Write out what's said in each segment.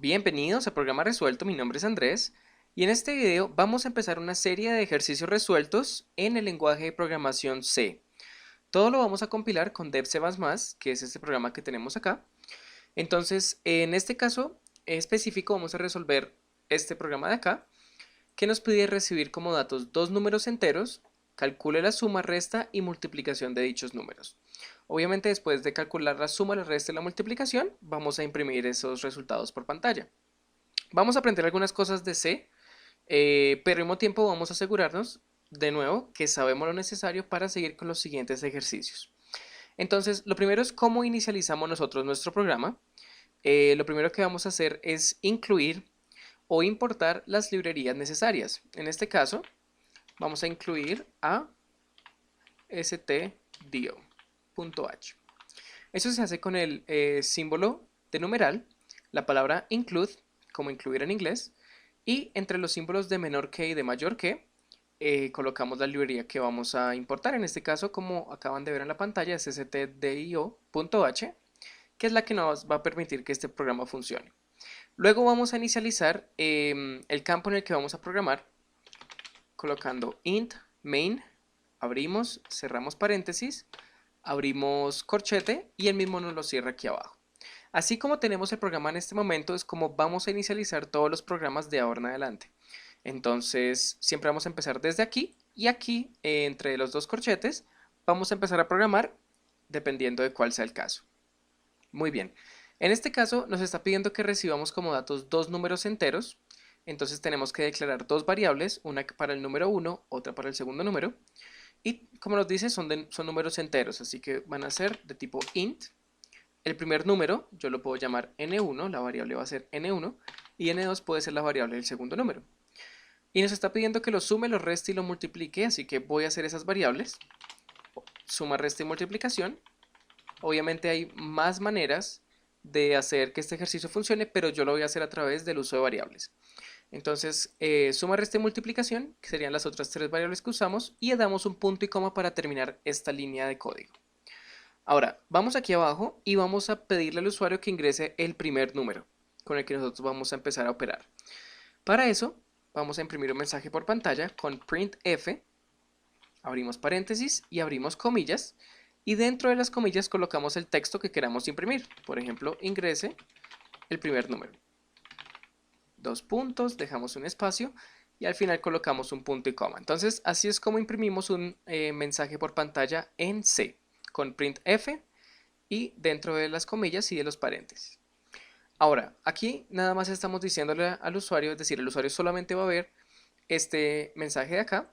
Bienvenidos a Programa Resuelto, mi nombre es Andrés y en este video vamos a empezar una serie de ejercicios resueltos en el lenguaje de programación C. Todo lo vamos a compilar con Dev C++, que es este programa que tenemos acá. Entonces, en este caso específico vamos a resolver este programa de acá, que nos pide recibir como datos dos números enteros, calcule la suma, resta y multiplicación de dichos números. Obviamente después de calcular la suma, la resta y la multiplicación, vamos a imprimir esos resultados por pantalla. Vamos a aprender algunas cosas de C, pero al mismo tiempo vamos a asegurarnos de nuevo que sabemos lo necesario para seguir con los siguientes ejercicios. Entonces, lo primero es cómo inicializamos nosotros nuestro programa. Lo primero que vamos a hacer es incluir o importar las librerías necesarias. En este caso, vamos a incluir a stdio.h. Eso se hace con el símbolo de numeral, la palabra include, como incluir en inglés, y entre los símbolos de menor que y de mayor que, colocamos la librería que vamos a importar. En este caso, como acaban de ver en la pantalla, es stdio.h, que es la que nos va a permitir que este programa funcione. Luego vamos a inicializar el campo en el que vamos a programar, colocando int main, abrimos, cerramos paréntesis, abrimos corchete y el mismo nos lo cierra aquí abajo. Así como tenemos el programa en este momento, es como vamos a inicializar todos los programas de ahora en adelante. Entonces, siempre vamos a empezar desde aquí y aquí, entre los dos corchetes, vamos a empezar a programar dependiendo de cuál sea el caso. Muy bien. En este caso, nos está pidiendo que recibamos como datos dos números enteros. Entonces, tenemos que declarar dos variables, una para el número 1, otra para el segundo número. Y como nos dice, son números enteros, así que van a ser de tipo int. El primer número yo lo puedo llamar n1, la variable va a ser n1, y n2 puede ser la variable del segundo número. Y nos está pidiendo que lo sume, lo reste y lo multiplique, así que voy a hacer esas variables, suma, resta y multiplicación. Obviamente hay más maneras de hacer que este ejercicio funcione, pero yo lo voy a hacer a través del uso de variables. Entonces, suma, resta y multiplicación, que serían las otras tres variables que usamos, y le damos un punto y coma para terminar esta línea de código. Ahora, vamos aquí abajo y vamos a pedirle al usuario que ingrese el primer número con el que nosotros vamos a empezar a operar. Para eso, vamos a imprimir un mensaje por pantalla con printf, abrimos paréntesis y abrimos comillas, y dentro de las comillas colocamos el texto que queramos imprimir. Por ejemplo, ingrese el primer número. Dos puntos, dejamos un espacio y al final colocamos un punto y coma. Entonces, así es como imprimimos un mensaje por pantalla en C, con printf y dentro de las comillas y de los paréntesis. Ahora, aquí nada más estamos diciéndole al usuario, es decir, el usuario solamente va a ver este mensaje de acá.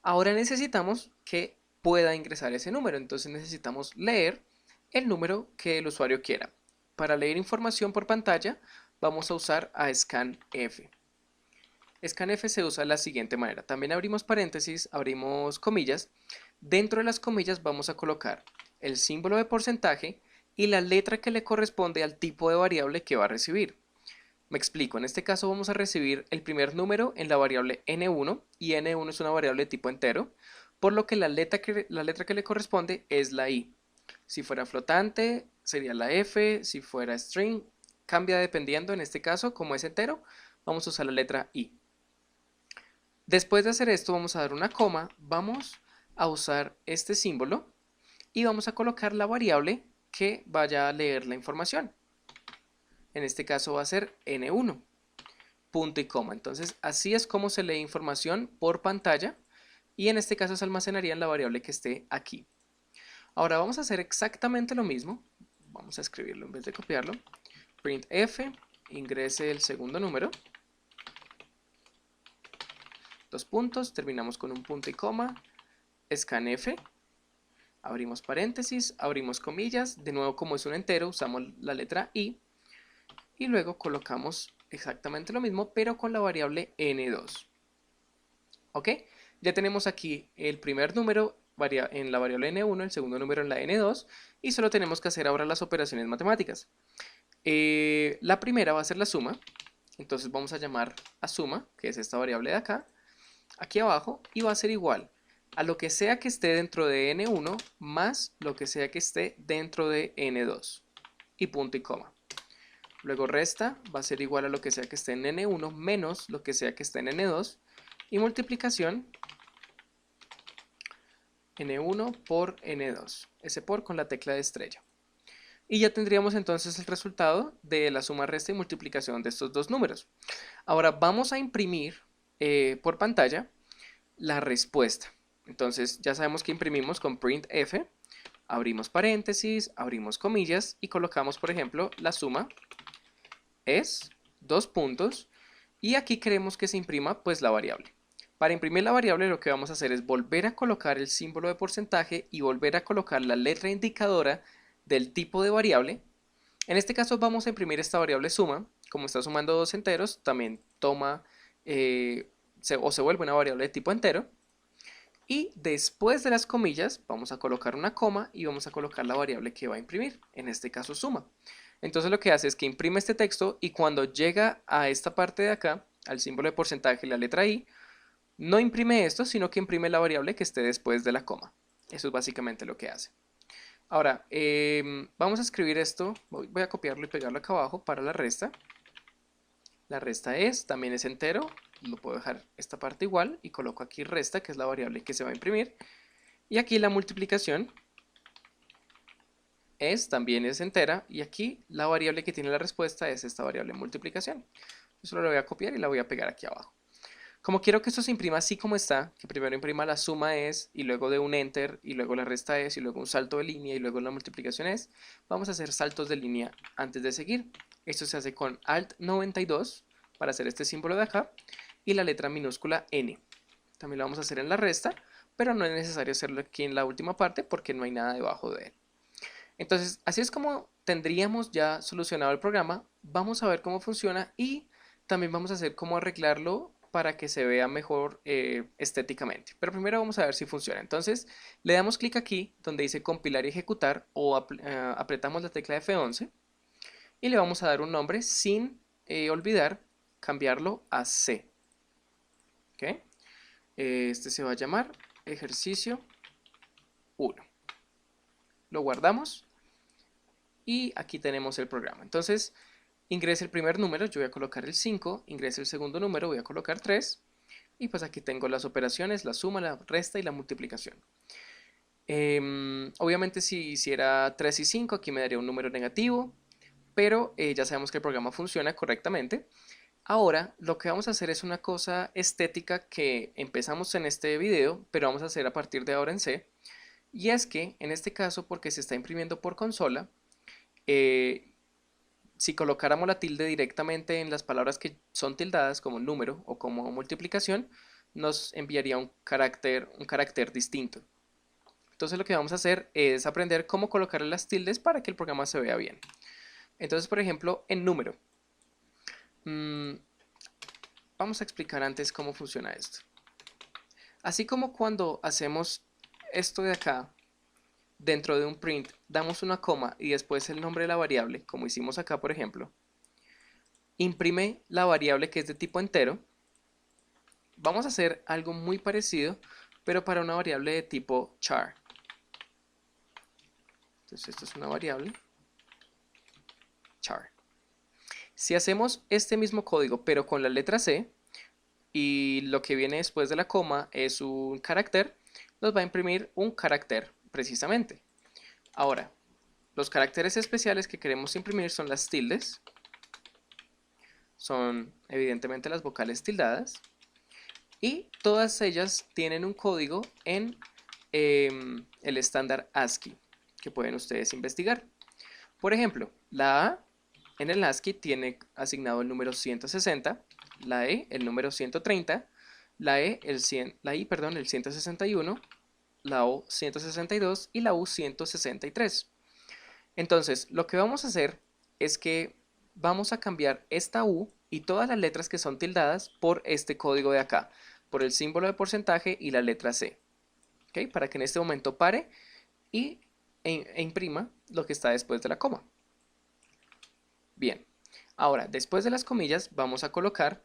Ahora necesitamos que pueda ingresar ese número, entonces necesitamos leer el número que el usuario quiera. Para leer información por pantalla vamos a usar a scanf. Scanf se usa de la siguiente manera. También abrimos paréntesis, abrimos comillas. Dentro de las comillas vamos a colocar el símbolo de porcentaje y la letra que le corresponde al tipo de variable que va a recibir. Me explico, en este caso vamos a recibir el primer número en la variable n1 y n1 es una variable de tipo entero, por lo que la letra que le corresponde es la i. Si fuera flotante sería la f, si fuera string cambia dependiendo, en este caso como es entero vamos a usar la letra i. Después de hacer esto vamos a dar una coma, vamos a usar este símbolo y vamos a colocar la variable que vaya a leer la información. En este caso va a ser n1, punto y coma. Entonces así es como se lee información por pantalla y en este caso se almacenaría en la variable que esté aquí. Ahora vamos a hacer exactamente lo mismo, vamos a escribirlo en vez de copiarlo. Printf, ingrese el segundo número, dos puntos, terminamos con un punto y coma, scanf, abrimos paréntesis, abrimos comillas, de nuevo como es un entero usamos la letra i y luego colocamos exactamente lo mismo pero con la variable n2. ¿Ok? Ya tenemos aquí el primer número en la variable n1, el segundo número en la n2 y solo tenemos que hacer ahora las operaciones matemáticas. La primera va a ser la suma, entonces vamos a llamar a suma, que es esta variable de acá, aquí abajo, y va a ser igual a lo que sea que esté dentro de n1 más lo que sea que esté dentro de n2 y punto y coma. luego resta va a ser igual a lo que sea que esté en n1 menos lo que sea que esté en n2, y multiplicación n1 por n2, ese por con la tecla de estrella. Y ya tendríamos entonces el resultado de la suma, resta y multiplicación de estos dos números. Ahora vamos a imprimir por pantalla la respuesta. Entonces ya sabemos que imprimimos con printf, abrimos paréntesis, abrimos comillas y colocamos, por ejemplo, la suma es 2 puntos, y aquí queremos que se imprima pues la variable. Para imprimir la variable lo que vamos a hacer es volver a colocar el símbolo de porcentaje y volver a colocar la letra indicadora del tipo de variable. En este caso vamos a imprimir esta variable suma. Como está sumando dos enteros, también toma se vuelve una variable de tipo entero. Y después de las comillas vamos a colocar una coma y vamos a colocar la variable que va a imprimir, en este caso suma. Entonces lo que hace es que imprime este texto, y cuando llega a esta parte de acá, al símbolo de porcentaje y la letra i, no imprime esto, sino que imprime la variable que esté después de la coma. Eso es básicamente lo que hace. Ahora, vamos a escribir esto, voy a copiarlo y pegarlo acá abajo para la resta. La resta también es entero, lo puedo dejar esta parte igual y coloco aquí resta, que es la variable que se va a imprimir. Y aquí la multiplicación también es entera, y aquí la variable que tiene la respuesta es esta variable multiplicación. Yo solo la voy a copiar y la voy a pegar aquí abajo. Como quiero que esto se imprima así como está, que primero imprima la suma y luego de un enter, y luego la resta y luego un salto de línea y luego la multiplicación vamos a hacer saltos de línea antes de seguir. Esto se hace con Alt 92 para hacer este símbolo de acá y la letra minúscula N. También lo vamos a hacer en la resta, pero no es necesario hacerlo aquí en la última parte porque no hay nada debajo de él. Entonces, así es como tendríamos ya solucionado el programa. Vamos a ver cómo funciona y también vamos a hacer cómo arreglarlo para que se vea mejor estéticamente. Pero primero vamos a ver si funciona. Entonces, le damos clic aquí donde dice compilar y ejecutar, o apretamos la tecla F11 y le vamos a dar un nombre sin olvidar cambiarlo a C. ¿Okay? Este se va a llamar ejercicio 1. Lo guardamos y aquí tenemos el programa. Entonces, ingrese el primer número, yo voy a colocar el 5, ingrese el segundo número, voy a colocar 3, y pues aquí tengo las operaciones, la suma, la resta y la multiplicación. Obviamente si hiciera 3 y 5, aquí me daría un número negativo, pero ya sabemos que el programa funciona correctamente. Ahora lo que vamos a hacer es una cosa estética que empezamos en este video, pero vamos a hacer a partir de ahora en C, y es que en este caso, porque se está imprimiendo por consola, si colocáramos la tilde directamente en las palabras que son tildadas como número o como multiplicación, nos enviaría un carácter distinto. Entonces lo que vamos a hacer es aprender cómo colocar las tildes para que el programa se vea bien. Entonces, por ejemplo, en número, vamos a explicar antes cómo funciona esto. Así como cuando hacemos esto de acá, dentro de un print damos una coma y después el nombre de la variable, como hicimos acá por ejemplo, imprime la variable que es de tipo entero. Vamos a hacer algo muy parecido, pero para una variable de tipo char. Entonces esto es una variable char. Si hacemos este mismo código pero con la letra C, y lo que viene después de la coma es un carácter, nos va a imprimir un carácter precisamente. Ahora, los caracteres especiales que queremos imprimir son las tildes, son evidentemente las vocales tildadas, y todas ellas tienen un código en el estándar ASCII que pueden ustedes investigar. Por ejemplo, la A en el ASCII tiene asignado el número 160, la E el número 130, la I el 161, la O 162 y la U 163. Entonces, lo que vamos a hacer es que vamos a cambiar esta U y todas las letras que son tildadas por este código de acá, por el símbolo de porcentaje y la letra C. ¿Okay? Para que en este momento pare e imprima lo que está después de la coma. Bien, ahora después de las comillas vamos a colocar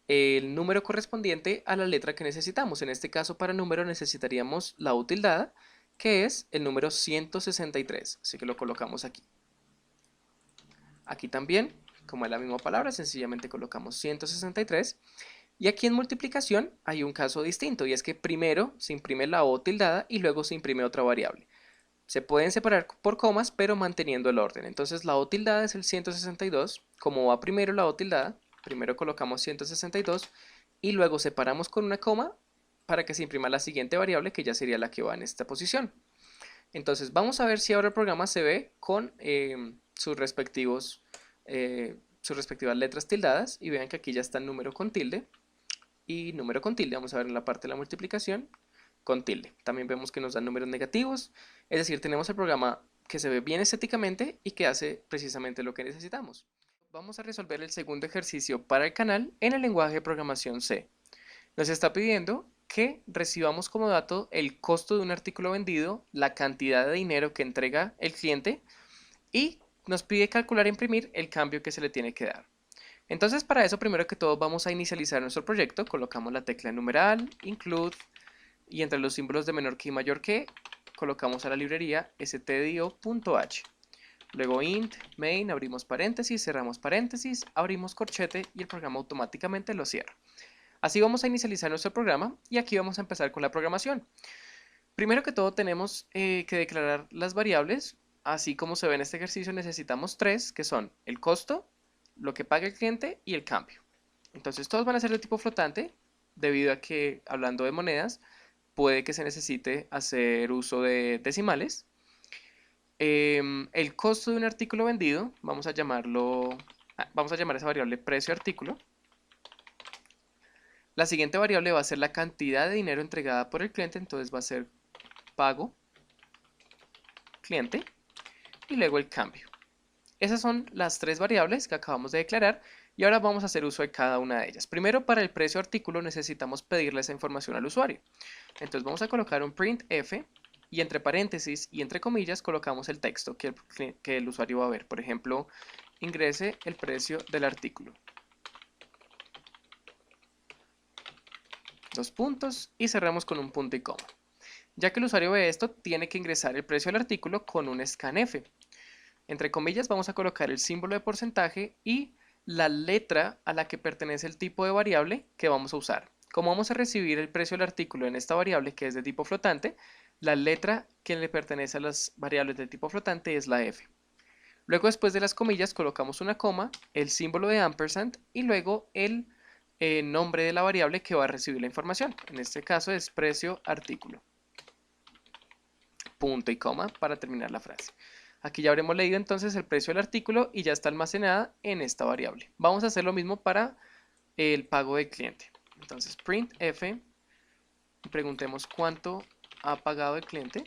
el número correspondiente a la letra que necesitamos. En este caso, para número necesitaríamos la U tildada, que es el número 163, así que lo colocamos aquí. Aquí también como es la misma palabra, sencillamente colocamos 163. Y aquí en multiplicación hay un caso distinto, y es que primero se imprime la O tildada y luego se imprime otra variable. Se pueden separar por comas, pero manteniendo el orden. Entonces la O tildada es el 162. Como va primero la O tildada, primero colocamos 162 y luego separamos con una coma para que se imprima la siguiente variable, que ya sería la que va en esta posición. Entonces vamos a ver si ahora el programa se ve con sus respectivas letras tildadas, y vean que aquí ya está el número con tilde y número con tilde. Vamos a ver en la parte de la multiplicación con tilde. También vemos que nos dan números negativos, es decir, tenemos el programa que se ve bien estéticamente y que hace precisamente lo que necesitamos. Vamos a resolver el segundo ejercicio para el canal en el lenguaje de programación C. Nos está pidiendo que recibamos como dato el costo de un artículo vendido, la cantidad de dinero que entrega el cliente, y nos pide calcular e imprimir el cambio que se le tiene que dar. Entonces, para eso, primero que todo, vamos a inicializar nuestro proyecto. Colocamos la tecla numeral, include, y entre los símbolos de menor que y mayor que, colocamos a la librería stdio.h. Luego int, main, abrimos paréntesis, cerramos paréntesis, abrimos corchete y el programa automáticamente lo cierra. Así vamos a inicializar nuestro programa y aquí vamos a empezar con la programación. Primero que todo tenemos que declarar las variables. Así como se ve en este ejercicio, necesitamos tres, que son el costo, lo que paga el cliente y el cambio. Entonces todos van a ser de tipo flotante, debido a que, hablando de monedas, puede que se necesite hacer uso de decimales. El costo de un artículo vendido, vamos a llamar esa variable precio artículo. La siguiente variable va a ser la cantidad de dinero entregada por el cliente, entonces va a ser pago cliente y luego el cambio. Esas son las tres variables que acabamos de declarar y ahora vamos a hacer uso de cada una de ellas. Primero, para el precio artículo necesitamos pedirle esa información al usuario. Entonces vamos a colocar un printf y entre paréntesis y entre comillas colocamos el texto que el usuario va a ver. Por ejemplo, ingrese el precio del artículo. Dos puntos y cerramos con un punto y coma. Ya que el usuario ve esto, tiene que ingresar el precio del artículo con un scanf. Entre comillas vamos a colocar el símbolo de porcentaje y la letra a la que pertenece el tipo de variable que vamos a usar. Como vamos a recibir el precio del artículo en esta variable que es de tipo flotante, la letra que le pertenece a las variables de tipo flotante es la F. Luego, después de las comillas, colocamos una coma, el símbolo de ampersand y luego el nombre de la variable que va a recibir la información. En este caso es precio artículo. Punto y coma para terminar la frase. Aquí ya habremos leído entonces el precio del artículo y ya está almacenada en esta variable. Vamos a hacer lo mismo para el pago del cliente. Entonces printf, preguntemos cuánto ha pagado el cliente.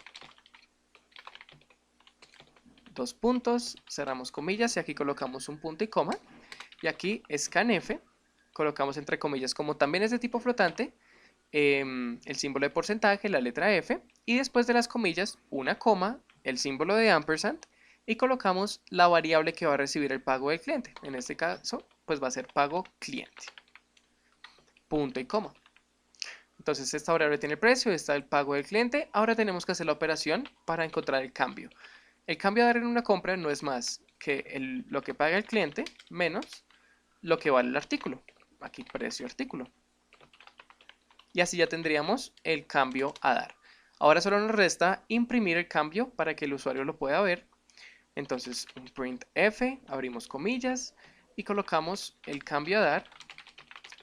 Dos puntos, cerramos comillas y aquí colocamos un punto y coma. Y aquí scanf, colocamos entre comillas, como también es de tipo flotante, el símbolo de porcentaje, la letra F, y después de las comillas, una coma, el símbolo de ampersand, y colocamos la variable que va a recibir el pago del cliente. En este caso, pues va a ser pago cliente. Punto y coma. Entonces esta variable tiene el precio, está el pago del cliente. Ahora tenemos que hacer la operación para encontrar el cambio. El cambio a dar en una compra no es más que lo que paga el cliente menos lo que vale el artículo. Aquí precio artículo. Y así ya tendríamos el cambio a dar. Ahora solo nos resta imprimir el cambio para que el usuario lo pueda ver. Entonces un printf, abrimos comillas y colocamos el cambio a dar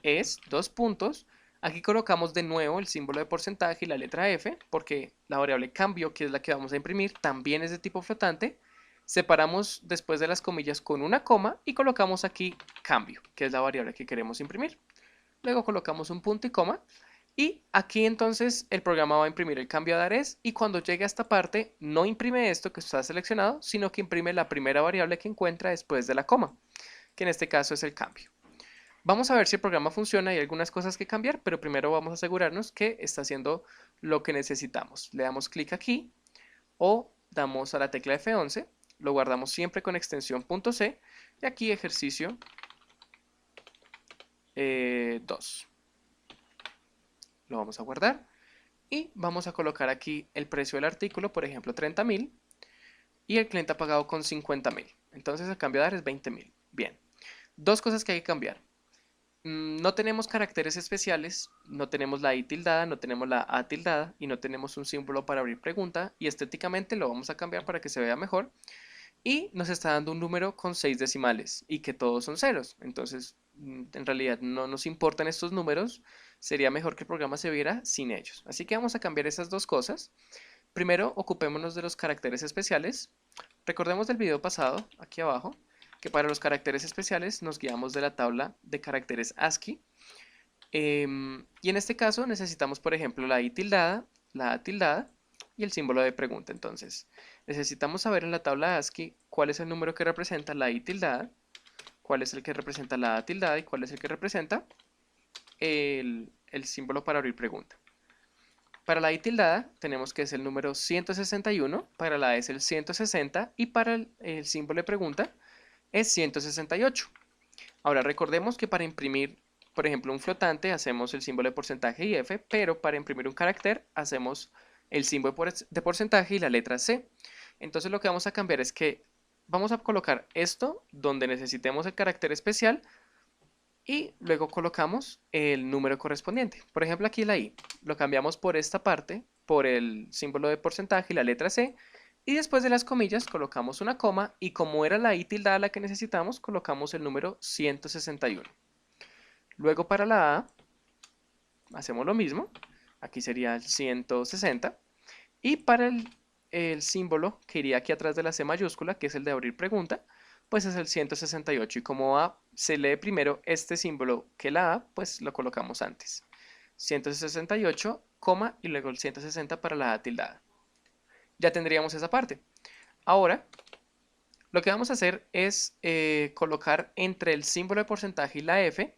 es dos puntos. Aquí colocamos de nuevo el símbolo de porcentaje y la letra F porque la variable cambio, que es la que vamos a imprimir, también es de tipo flotante. Separamos después de las comillas con una coma y colocamos aquí cambio, que es la variable que queremos imprimir. Luego colocamos un punto y coma. Y aquí entonces el programa va a imprimir el cambio a dar es, y cuando llegue a esta parte no imprime esto que está seleccionado, sino que imprime la primera variable que encuentra después de la coma, que en este caso es el cambio. Vamos a ver si el programa funciona, hay algunas cosas que cambiar, pero primero vamos a asegurarnos que está haciendo lo que necesitamos. Le damos clic aquí o damos a la tecla F11, lo guardamos siempre con extensión .c y aquí ejercicio 2. Lo vamos a guardar y vamos a colocar aquí el precio del artículo, por ejemplo 30.000, y el cliente ha pagado con 50.000. Entonces el cambio a dar es 20.000. Bien. Dos cosas que hay que cambiar. No tenemos caracteres especiales, no tenemos la i tildada, no tenemos la a tildada y no tenemos un símbolo para abrir pregunta, y estéticamente lo vamos a cambiar para que se vea mejor. Y nos está dando un número con 6 decimales y que todos son ceros. Entonces, en realidad no nos importan estos números. Sería mejor que el programa se viera sin ellos. Así que vamos a cambiar esas dos cosas. Primero, ocupémonos de los caracteres especiales. Recordemos del video pasado, aquí abajo, que para los caracteres especiales nos guiamos de la tabla de caracteres ASCII. Y en este caso necesitamos, por ejemplo, la i tildada, la a tildada y el símbolo de pregunta. Entonces, necesitamos saber en la tabla ASCII cuál es el número que representa la i tildada, cuál es el que representa la a tildada y cuál es el que representa el símbolo para abrir pregunta. Para la i tildada tenemos que es el número 161, para la a es el 160 y para el símbolo de pregunta es 168. Ahora recordemos que para imprimir, por ejemplo, un flotante hacemos el símbolo de porcentaje y F, pero para imprimir un carácter hacemos el símbolo de porcentaje y la letra C. Entonces lo que vamos a cambiar es que vamos a colocar esto donde necesitemos el carácter especial y luego colocamos el número correspondiente. Por ejemplo, aquí la i lo cambiamos por esta parte, por el símbolo de porcentaje y la letra C, y después de las comillas colocamos una coma y como era la i tildada la que necesitamos, colocamos el número 161. Luego para la a hacemos lo mismo, aquí sería el 160, y para el símbolo que iría aquí atrás de la C mayúscula, que es el de abrir pregunta, pues es el 168, y como A se lee primero este símbolo que la A, pues lo colocamos antes. 168, coma, y luego el 160 para la A tildada. Ya tendríamos esa parte. Ahora, lo que vamos a hacer es colocar entre el símbolo de porcentaje y la F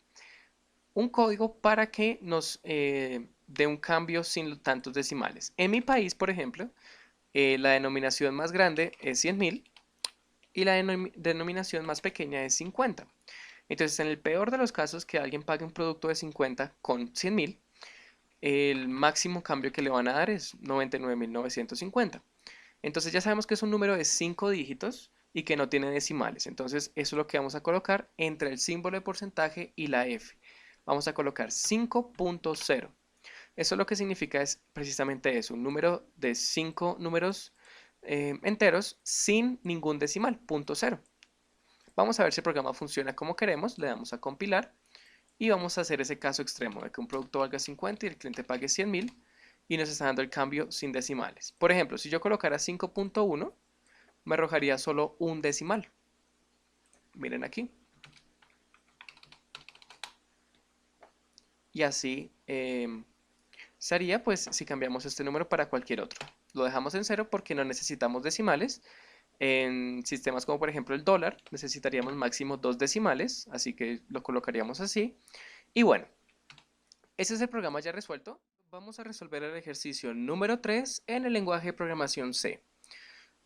un código para que nos dé un cambio sin tantos decimales. En mi país, por ejemplo, la denominación más grande es 100.000 y la denominación más pequeña es 50. Entonces, en el peor de los casos que alguien pague un producto de 50 con 100.000, el máximo cambio que le van a dar es 99.950. Entonces ya sabemos que es un número de 5 dígitos y que no tiene decimales. Entonces eso es lo que vamos a colocar entre el símbolo de porcentaje y la F. Vamos a colocar 5.0. Eso lo que significa es precisamente eso, un número de 5 números enteros sin ningún decimal, punto cero. Vamos a ver si el programa funciona como queremos, le damos a compilar y vamos a hacer ese caso extremo de que un producto valga 50 y el cliente pague 100.000 y nos está dando el cambio sin decimales. Por ejemplo, si yo colocara 5.1, me arrojaría solo un decimal. Miren aquí. Y así sería pues si cambiamos este número para cualquier otro. Lo dejamos en cero porque no necesitamos decimales. En sistemas como por ejemplo el dólar necesitaríamos máximo 2 decimales, así que lo colocaríamos así. Y bueno, ese es el programa ya resuelto. Vamos a resolver el ejercicio número 3 en el lenguaje de programación C.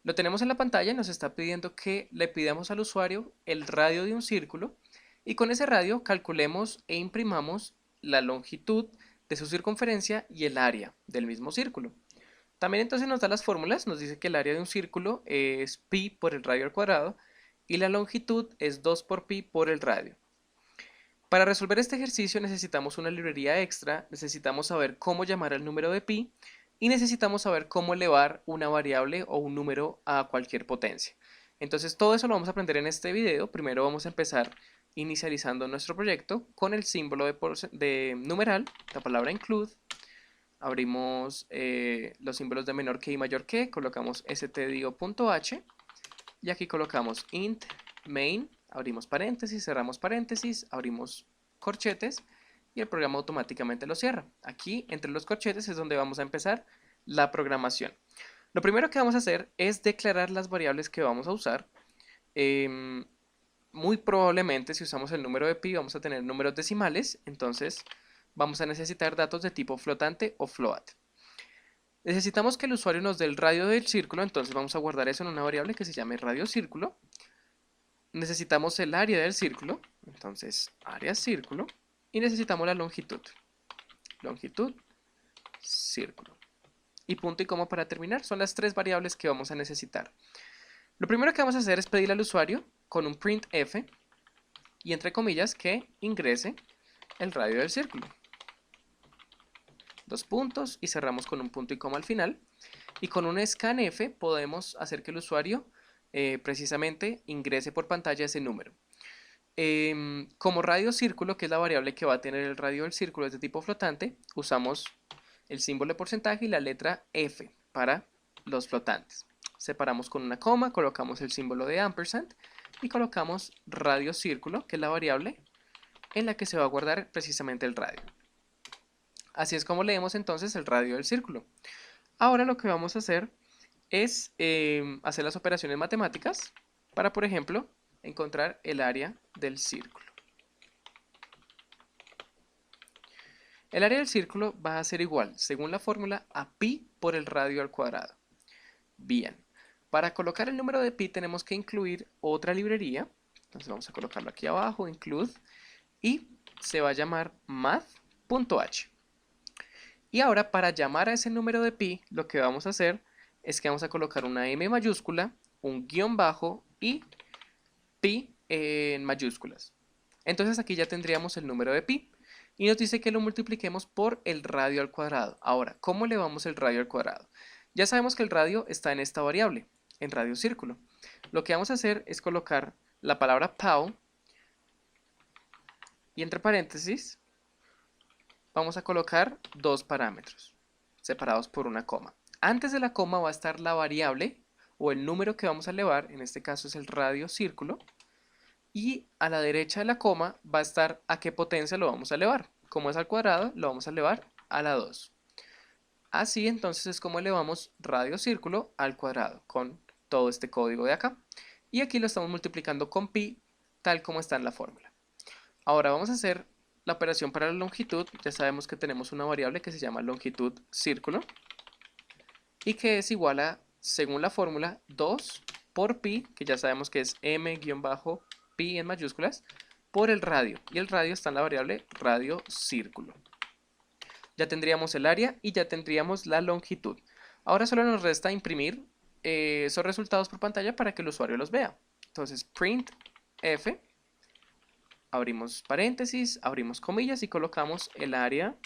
Lo tenemos en la pantalla y nos está pidiendo que le pidamos al usuario el radio de un círculo y con ese radio calculemos e imprimamos la longitud de su circunferencia y el área del mismo círculo. También entonces nos da las fórmulas, nos dice que el área de un círculo es pi por el radio al cuadrado y la longitud es 2 por pi por el radio. Para resolver este ejercicio necesitamos una librería extra, necesitamos saber cómo llamar al número de pi y necesitamos saber cómo elevar una variable o un número a cualquier potencia. Entonces todo eso lo vamos a aprender en este video. Primero vamos a empezar inicializando nuestro proyecto con el símbolo de numeral, la palabra include. Abrimos los símbolos de menor que y mayor que, colocamos stdio.h y aquí colocamos int main, abrimos paréntesis, cerramos paréntesis, abrimos corchetes y el programa automáticamente lo cierra. Aquí entre los corchetes es donde vamos a empezar la programación. Lo primero que vamos a hacer es declarar las variables que vamos a usar. Muy probablemente si usamos el número de pi vamos a tener números decimales, entonces vamos a necesitar datos de tipo flotante o float. Necesitamos que el usuario nos dé el radio del círculo, entonces vamos a guardar eso en una variable que se llame radio círculo. Necesitamos el área del círculo, entonces área círculo, y necesitamos la longitud. Longitud, círculo. Y punto y coma para terminar, son las tres variables que vamos a necesitar. Lo primero que vamos a hacer es pedirle al usuario con un printf y entre comillas que ingrese el radio del círculo. Dos puntos y cerramos con un punto y coma al final. Y con un scanf podemos hacer que el usuario precisamente ingrese por pantalla ese número. Como radio círculo, que es la variable que va a tener el radio del círculo es de tipo flotante, usamos el símbolo de porcentaje y la letra F para los flotantes. Separamos con una coma, colocamos el símbolo de ampersand y colocamos radio círculo, que es la variable en la que se va a guardar precisamente el radio. Así es como leemos entonces el radio del círculo. Ahora lo que vamos a hacer es hacer las operaciones matemáticas para, por ejemplo, encontrar el área del círculo. El área del círculo va a ser igual, según la fórmula, a pi por el radio al cuadrado. Bien, para colocar el número de pi tenemos que incluir otra librería. Entonces vamos a colocarlo aquí abajo, include, y se va a llamar math.h. Y ahora para llamar a ese número de pi, lo que vamos a hacer es que vamos a colocar una m mayúscula, un guión bajo y pi en mayúsculas. Entonces aquí ya tendríamos el número de pi y nos dice que lo multipliquemos por el radio al cuadrado. Ahora, ¿cómo elevamos el radio al cuadrado? Ya sabemos que el radio está en esta variable, en radio círculo. Lo que vamos a hacer es colocar la palabra pow y entre paréntesis vamos a colocar dos parámetros separados por una coma. Antes de la coma va a estar la variable o el número que vamos a elevar, en este caso es el radio círculo, y a la derecha de la coma va a estar a qué potencia lo vamos a elevar. Como es al cuadrado, lo vamos a elevar a la 2. Así entonces es como elevamos radio círculo al cuadrado con todo este código de acá. Y aquí lo estamos multiplicando con pi tal como está en la fórmula. Ahora vamos a hacer la operación para la longitud. Ya sabemos que tenemos una variable que se llama longitud círculo y que es igual a, según la fórmula, 2 por pi, que ya sabemos que es m-pi en mayúsculas, por el radio. Y el radio está en la variable radio círculo. Ya tendríamos el área y ya tendríamos la longitud. Ahora solo nos resta imprimir esos resultados por pantalla para que el usuario los vea. Entonces print f, abrimos paréntesis, abrimos comillas y colocamos el área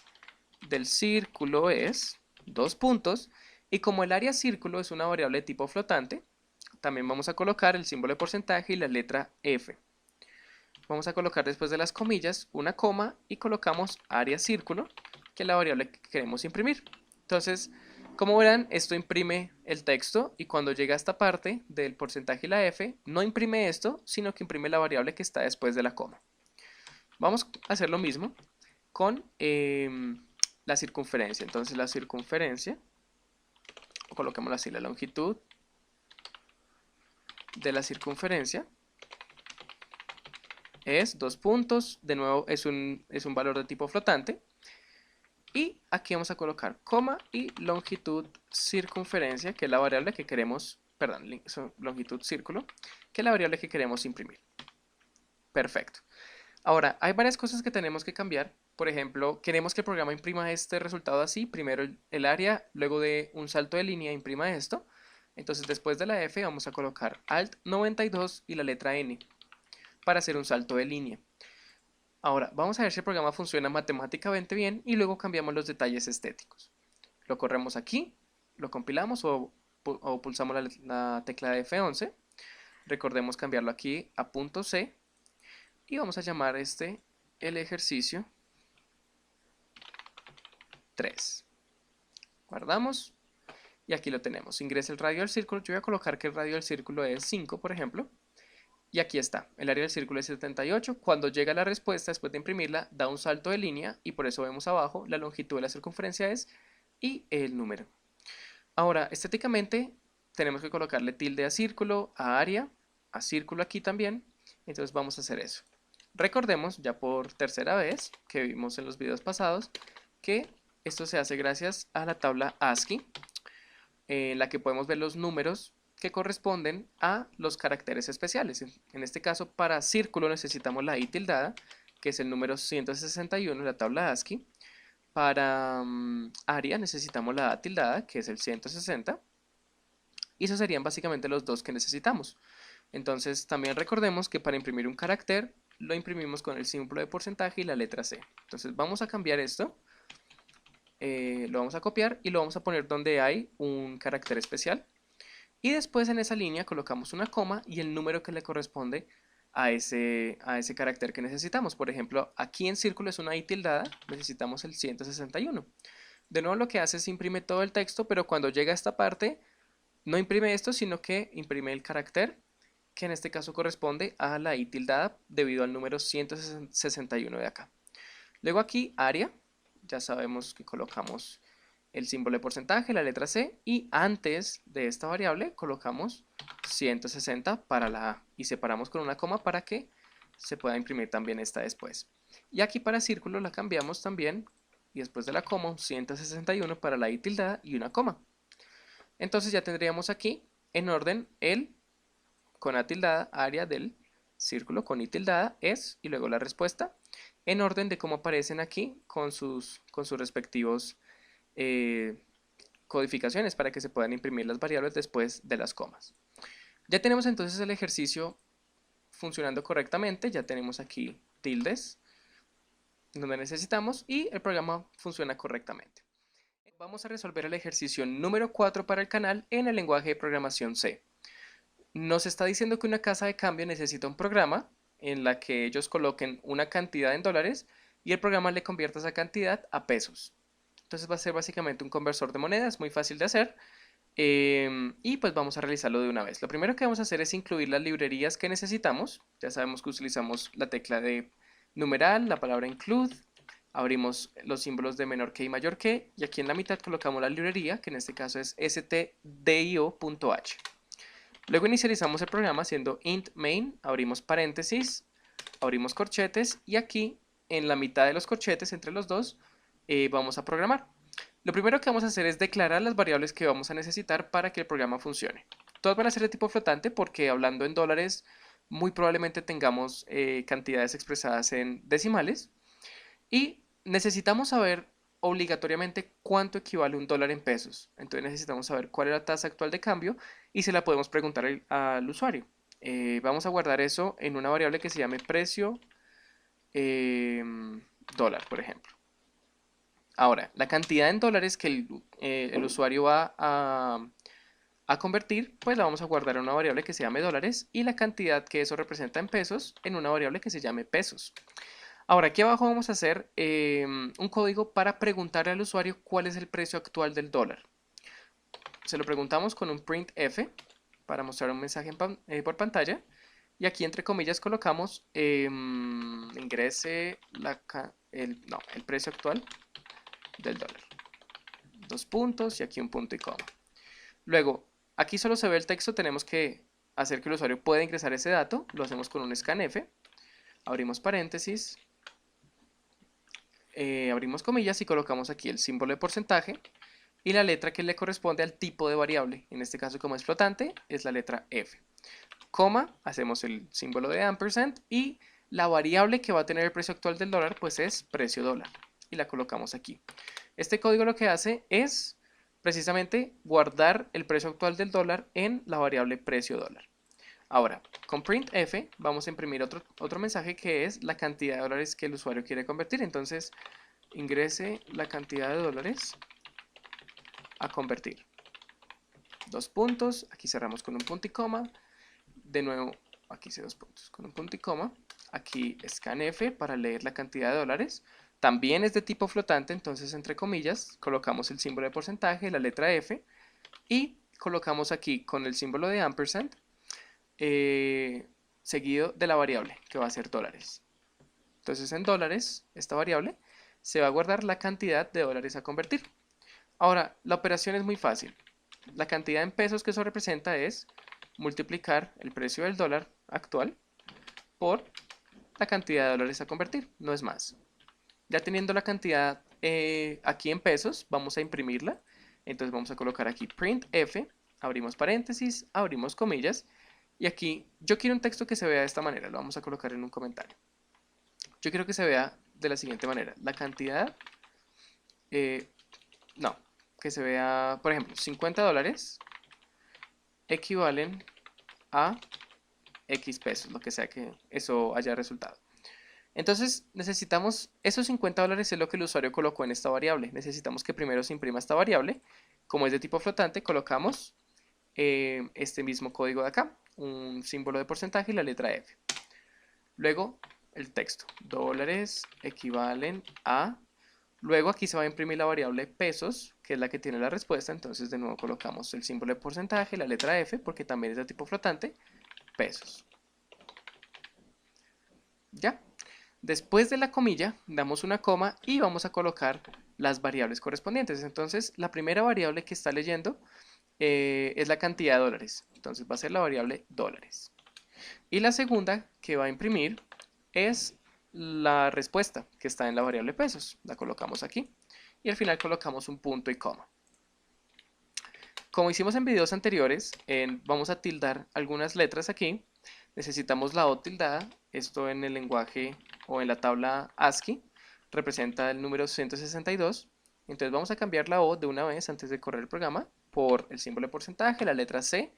del círculo es dos puntos. Y como el área círculo es una variable de tipo flotante, también vamos a colocar el símbolo de porcentaje y la letra f. Vamos a colocar después de las comillas una coma y colocamos área círculo, que es la variable que queremos imprimir. Entonces, como verán, esto imprime el texto y cuando llega a esta parte del porcentaje y la f, no imprime esto, sino que imprime la variable que está después de la coma. Vamos a hacer lo mismo con la circunferencia. Entonces la circunferencia, coloquémoslo así, la longitud de la circunferencia es 2 puntos, de nuevo es un valor de tipo flotante. Y aquí vamos a colocar coma y longitud circunferencia, que es la variable que queremos, perdón, longitud círculo, que es la variable que queremos imprimir. Perfecto. Ahora, hay varias cosas que tenemos que cambiar. Por ejemplo, queremos que el programa imprima este resultado así. Primero el área, luego de un salto de línea imprima esto. Entonces después de la F vamos a colocar Alt 92 y la letra N para hacer un salto de línea. Ahora, vamos a ver si el programa funciona matemáticamente bien y luego cambiamos los detalles estéticos. Lo corremos aquí, lo compilamos o pulsamos la tecla de F11. Recordemos cambiarlo aquí a .c y vamos a llamar el ejercicio 3. Guardamos y aquí lo tenemos. Ingresa el radio del círculo. Yo voy a colocar que el radio del círculo es 5, por ejemplo. Y aquí está, el área del círculo es 78. Cuando llega la respuesta, después de imprimirla, da un salto de línea y por eso vemos abajo la longitud de la circunferencia es y el número. Ahora, estéticamente, tenemos que colocarle tilde a círculo, a área, a círculo aquí también. Entonces vamos a hacer eso. Recordemos, ya por tercera vez, que vimos en los videos pasados, que esto se hace gracias a la tabla ASCII, en la que podemos ver los números que corresponden a los caracteres especiales. En este caso, para círculo necesitamos la i tildada, que es el número 161 de la tabla ASCII. Para área necesitamos la a tildada, que es el 160. Y esos serían básicamente los dos que necesitamos. Entonces, también recordemos que para imprimir un carácter lo imprimimos con el símbolo de porcentaje y la letra C. Entonces vamos a cambiar esto, lo vamos a copiar y lo vamos a poner donde hay un carácter especial. Y después en esa línea colocamos una coma y el número que le corresponde a ese carácter que necesitamos. Por ejemplo, aquí en círculo es una i tildada, necesitamos el 161. De nuevo lo que hace es imprime todo el texto, pero cuando llega a esta parte no imprime esto, sino que imprime el carácter que en este caso corresponde a la i tildada debido al número 161 de acá. Luego aquí área, ya sabemos que colocamos el símbolo de porcentaje, la letra C, y antes de esta variable colocamos 160 para la A y separamos con una coma para que se pueda imprimir también esta después. Y aquí para círculo la cambiamos también y después de la coma un 161 para la i tildada y una coma. Entonces ya tendríamos aquí en orden el con a tildada área del círculo con i tildada es y luego la respuesta en orden de cómo aparecen aquí con sus respectivos codificaciones para que se puedan imprimir las variables después de las comas. Ya tenemos entonces el ejercicio funcionando correctamente, ya tenemos aquí tildes donde necesitamos y el programa funciona correctamente. Vamos a resolver el ejercicio número 4 para el canal en el lenguaje de programación C. Nos está diciendo que una casa de cambio necesita un programa en la que ellos coloquen una cantidad en dólares y el programa le convierta esa cantidad a pesos. Entonces va a ser básicamente un conversor de monedas, muy fácil de hacer. Y pues vamos a realizarlo de una vez. Lo primero que vamos a hacer es incluir las librerías que necesitamos. Ya sabemos que utilizamos la tecla de numeral, la palabra include, abrimos los símbolos de menor que y mayor que, y aquí en la mitad colocamos la librería, que en este caso es stdio.h. Luego inicializamos el programa haciendo int main, abrimos paréntesis, abrimos corchetes, y aquí en la mitad de los corchetes, entre los dos, vamos a programar. Lo primero que vamos a hacer es declarar las variables que vamos a necesitar para que el programa funcione. Todas van a ser de tipo flotante porque hablando en dólares muy probablemente tengamos cantidades expresadas en decimales y necesitamos saber obligatoriamente cuánto equivale un dólar en pesos. Entonces necesitamos saber cuál es la tasa actual de cambio y se la podemos preguntar al usuario. Vamos a guardar eso en una variable que se llame precio dólar, por ejemplo. Ahora, la cantidad en dólares que el usuario va a convertir, pues la vamos a guardar en una variable que se llame dólares y la cantidad que eso representa en pesos en una variable que se llame pesos. Ahora, aquí abajo vamos a hacer un código para preguntarle al usuario cuál es el precio actual del dólar. Se lo preguntamos con un printf para mostrar un mensaje por pantalla. Y aquí entre comillas colocamos ingrese el precio actual del dólar. Dos puntos y aquí un punto y coma. Luego, aquí solo se ve el texto, tenemos que hacer que el usuario pueda ingresar ese dato. Lo hacemos con un scanf. Abrimos paréntesis. Abrimos comillas y colocamos aquí el símbolo de porcentaje y la letra que le corresponde al tipo de variable. En este caso, como es flotante, es la letra F. Coma, hacemos el símbolo de ampersand y la variable que va a tener el precio actual del dólar pues es precio dólar y la colocamos aquí. Este código lo que hace es precisamente guardar el precio actual del dólar en la variable precio dólar. Ahora, con printf vamos a imprimir otro mensaje que es la cantidad de dólares que el usuario quiere convertir. Entonces, ingrese la cantidad de dólares a convertir. Dos puntos, aquí cerramos con un punto y coma. De nuevo, aquí hice dos puntos con un punto y coma. Aquí scanf para leer la cantidad de dólares. También es de tipo flotante, entonces entre comillas colocamos el símbolo de porcentaje, la letra F y colocamos aquí con el símbolo de ampersand seguido de la variable que va a ser dólares. Entonces en dólares, esta variable se va a guardar la cantidad de dólares a convertir. Ahora, la operación es muy fácil. La cantidad en pesos que eso representa es multiplicar el precio del dólar actual por la cantidad de dólares a convertir, no es más. Ya teniendo la cantidad aquí en pesos, vamos a imprimirla. Entonces vamos a colocar aquí printf, abrimos paréntesis, abrimos comillas. Y aquí yo quiero un texto que se vea de esta manera, lo vamos a colocar en un comentario. Yo quiero que se vea de la siguiente manera. La cantidad, que se vea, por ejemplo, 50 dólares equivalen a X pesos, lo que sea que eso haya resultado. Entonces necesitamos, esos $50 es lo que el usuario colocó en esta variable. Necesitamos que primero se imprima esta variable. Como es de tipo flotante, colocamos este mismo código de acá, un símbolo de porcentaje y la letra F. Luego el texto, dólares equivalen a... Luego aquí se va a imprimir la variable pesos, que es la que tiene la respuesta. Entonces de nuevo colocamos el símbolo de porcentaje, la letra F, porque también es de tipo flotante, pesos. ¿Ya? Después de la comilla, damos una coma y vamos a colocar las variables correspondientes. Entonces, la primera variable que está leyendo es la cantidad de dólares. Entonces va a ser la variable dólares. Y la segunda que va a imprimir es la respuesta que está en la variable pesos. La colocamos aquí. Y al final colocamos un punto y coma. Como hicimos en videos anteriores, vamos a tildar algunas letras aquí. Necesitamos la O tildada. Esto en el lenguaje o en la tabla ASCII representa el número 162. Entonces vamos a cambiar la O de una vez antes de correr el programa por el símbolo de porcentaje, la letra C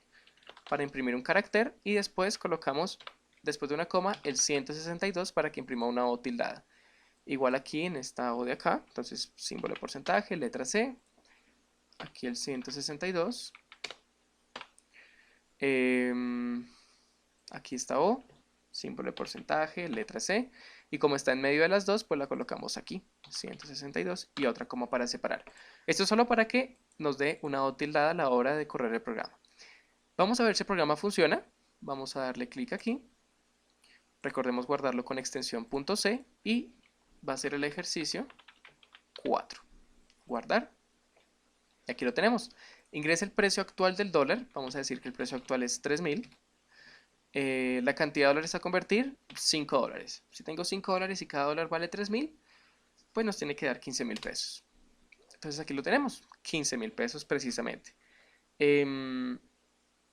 para imprimir un carácter y después colocamos, después de una coma, el 162 para que imprima una O tildada. Igual aquí en esta O de acá, entonces símbolo de porcentaje, letra C, aquí el 162, aquí está O, símbolo de porcentaje, letra C, y como está en medio de las dos, pues la colocamos aquí, 162 y otra coma para separar. Esto es solo para que nos dé una O tildada a la hora de correr el programa. Vamos a ver si el programa funciona. Vamos a darle clic aquí. Recordemos guardarlo con extensión .c y va a ser el ejercicio 4. Guardar. Y aquí lo tenemos. Ingresa el precio actual del dólar. Vamos a decir que el precio actual es 3.000. La cantidad de dólares a convertir, $5. Si tengo $5 y cada dólar vale 3.000, pues nos tiene que dar 15.000 pesos. Entonces aquí lo tenemos, 15.000 pesos precisamente.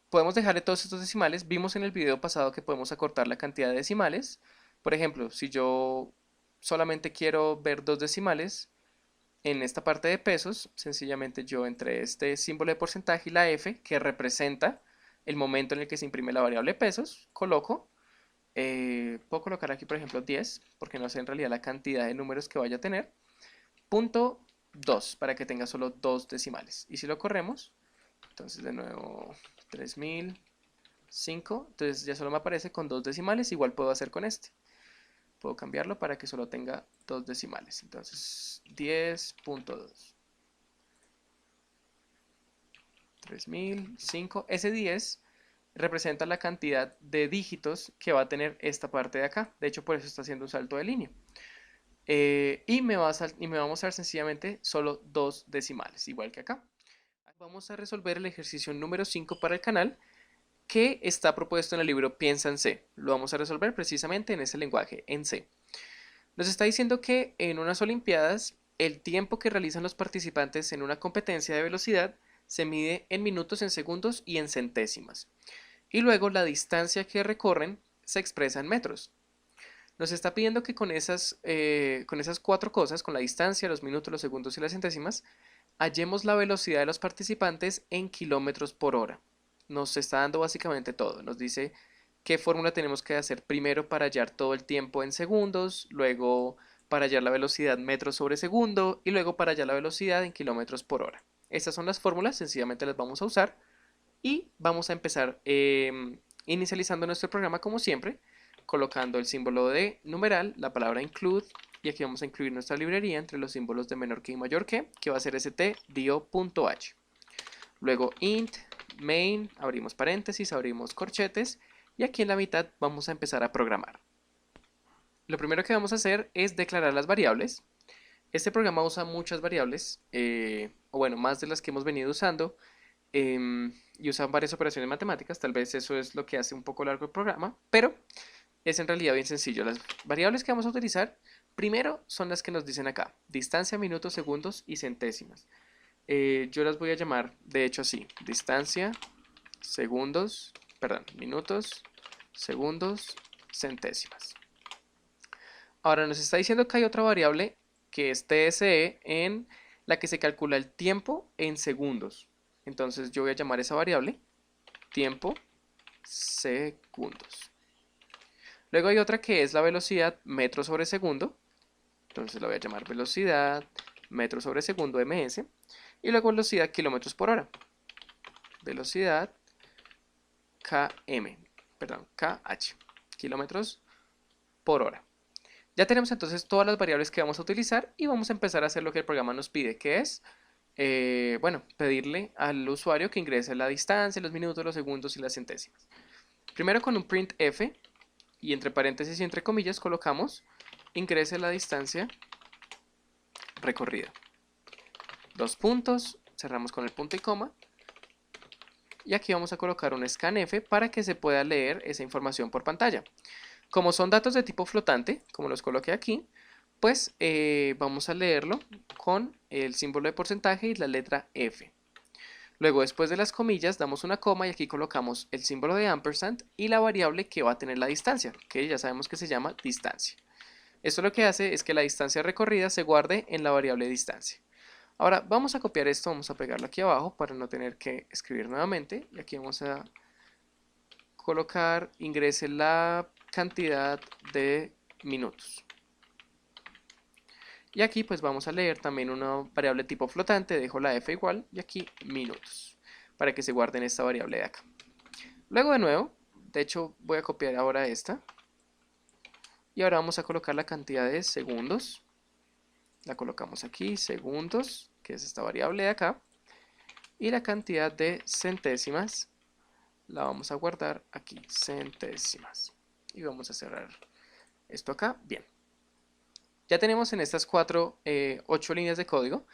Podemos dejarle todos estos decimales. Vimos en el video pasado que podemos acortar la cantidad de decimales. Por ejemplo, si yo solamente quiero ver 2 decimales en esta parte de pesos, sencillamente yo entre este símbolo de porcentaje y la F, que representa el momento en el que se imprime la variable pesos, coloco, puedo colocar aquí por ejemplo 10, porque no sé en realidad la cantidad de números que vaya a tener, punto 2, para que tenga solo 2 decimales. Y si lo corremos, entonces de nuevo 3005, entonces ya solo me aparece con 2 decimales, igual puedo hacer con este. Puedo cambiarlo para que solo tenga 2 decimales, entonces 10.2. 3005, ese 10 representa la cantidad de dígitos que va a tener esta parte de acá. De hecho, por eso está haciendo un salto de línea. Y me va a mostrar sencillamente solo 2 decimales, igual que acá. Vamos a resolver el ejercicio número 5 para el canal, que está propuesto en el libro Piensa en C. Lo vamos a resolver precisamente en ese lenguaje, en C. Nos está diciendo que en unas Olimpiadas, el tiempo que realizan los participantes en una competencia de velocidad se mide en minutos, en segundos y en centésimas. Y luego la distancia que recorren se expresa en metros. Nos está pidiendo que con esas 4 cosas, con la distancia, los minutos, los segundos y las centésimas, hallemos la velocidad de los participantes en kilómetros por hora. Nos está dando básicamente todo. Nos dice qué fórmula tenemos que hacer primero para hallar todo el tiempo en segundos, luego para hallar la velocidad metros sobre segundo y luego para hallar la velocidad en kilómetros por hora. Estas son las fórmulas, sencillamente las vamos a usar y vamos a empezar inicializando nuestro programa como siempre, colocando el símbolo de numeral, la palabra include, y aquí vamos a incluir nuestra librería entre los símbolos de menor que y mayor que va a ser stdio.h. Luego int, main, abrimos paréntesis, abrimos corchetes, y aquí en la mitad vamos a empezar a programar. Lo primero que vamos a hacer es declarar las variables. Este programa usa muchas variables, o bueno, más de las que hemos venido usando, y usa varias operaciones matemáticas. Tal vez eso es lo que hace un poco largo el programa, pero es en realidad bien sencillo. Las variables que vamos a utilizar primero son las que nos dicen acá: distancia, minutos, segundos y centésimas. Yo las voy a llamar de hecho así: distancia, minutos, segundos, centésimas. Ahora nos está diciendo que hay otra variable que es TSE, en la que se calcula el tiempo en segundos. Entonces yo voy a llamar esa variable tiempo segundos. Luego hay otra que es la velocidad metro sobre segundo. Entonces la voy a llamar velocidad metro sobre segundo ms. Y luego velocidad kilómetros por hora. Velocidad kh, kilómetros por hora. Ya tenemos entonces todas las variables que vamos a utilizar y vamos a empezar a hacer lo que el programa nos pide, que es, pedirle al usuario que ingrese la distancia, los minutos, los segundos y las centésimas. Primero con un printf y entre paréntesis y entre comillas colocamos ingrese la distancia recorrida. Dos puntos, cerramos con el punto y coma. Y aquí vamos a colocar un scanf para que se pueda leer esa información por pantalla. Como son datos de tipo flotante, como los coloqué aquí, pues vamos a leerlo con el símbolo de porcentaje y la letra F. Luego, después de las comillas, damos una coma y aquí colocamos el símbolo de ampersand y la variable que va a tener la distancia, que ya sabemos que se llama distancia. Esto lo que hace es que la distancia recorrida se guarde en la variable distancia. Ahora vamos a copiar esto, vamos a pegarlo aquí abajo para no tener que escribir nuevamente. Y aquí vamos a colocar, ingrese la cantidad de minutos. Y aquí pues vamos a leer también una variable tipo flotante, dejo la f igual y aquí minutos, para que se guarde en esta variable de acá. Luego de nuevo, de hecho voy a copiar ahora esta. Y ahora vamos a colocar la cantidad de segundos. La colocamos aquí, segundos, que es esta variable de acá. Y la cantidad de centésimas la vamos a guardar aquí, centésimas. Y vamos a cerrar esto acá. Bien. Ya tenemos en estas 8 líneas de código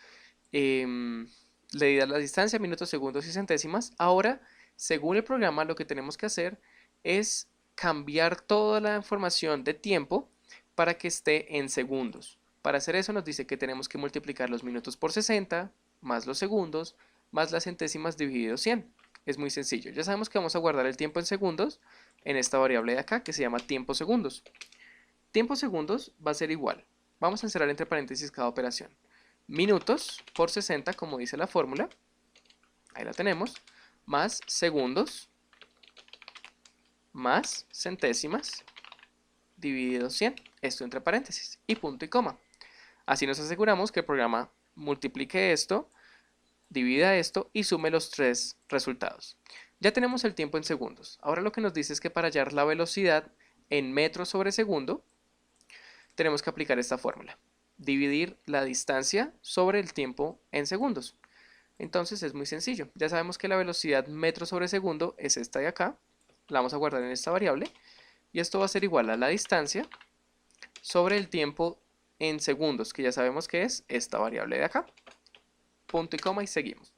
leídas la distancia, minutos, segundos y centésimas. Ahora, según el programa, lo que tenemos que hacer es cambiar toda la información de tiempo para que esté en segundos. Para hacer eso nos dice que tenemos que multiplicar los minutos por 60, más los segundos, más las centésimas dividido 100. Es muy sencillo. Ya sabemos que vamos a guardar el tiempo en segundos en esta variable de acá que se llama tiempo segundos. Tiempo segundos va a ser igual. Vamos a encerrar entre paréntesis cada operación. Minutos por 60, como dice la fórmula. Ahí la tenemos. Más segundos más centésimas dividido 100. Esto entre paréntesis y punto y coma. Así nos aseguramos que el programa multiplique esto, divida esto y sume los tres resultados. Ya tenemos el tiempo en segundos. Ahora lo que nos dice es que para hallar la velocidad en metros sobre segundo, tenemos que aplicar esta fórmula. Dividir la distancia sobre el tiempo en segundos. Entonces es muy sencillo. Ya sabemos que la velocidad metros sobre segundo es esta de acá. La vamos a guardar en esta variable. Y esto va a ser igual a la distancia sobre el tiempo en segundos, que ya sabemos que es esta variable de acá. Punto y coma y seguimos.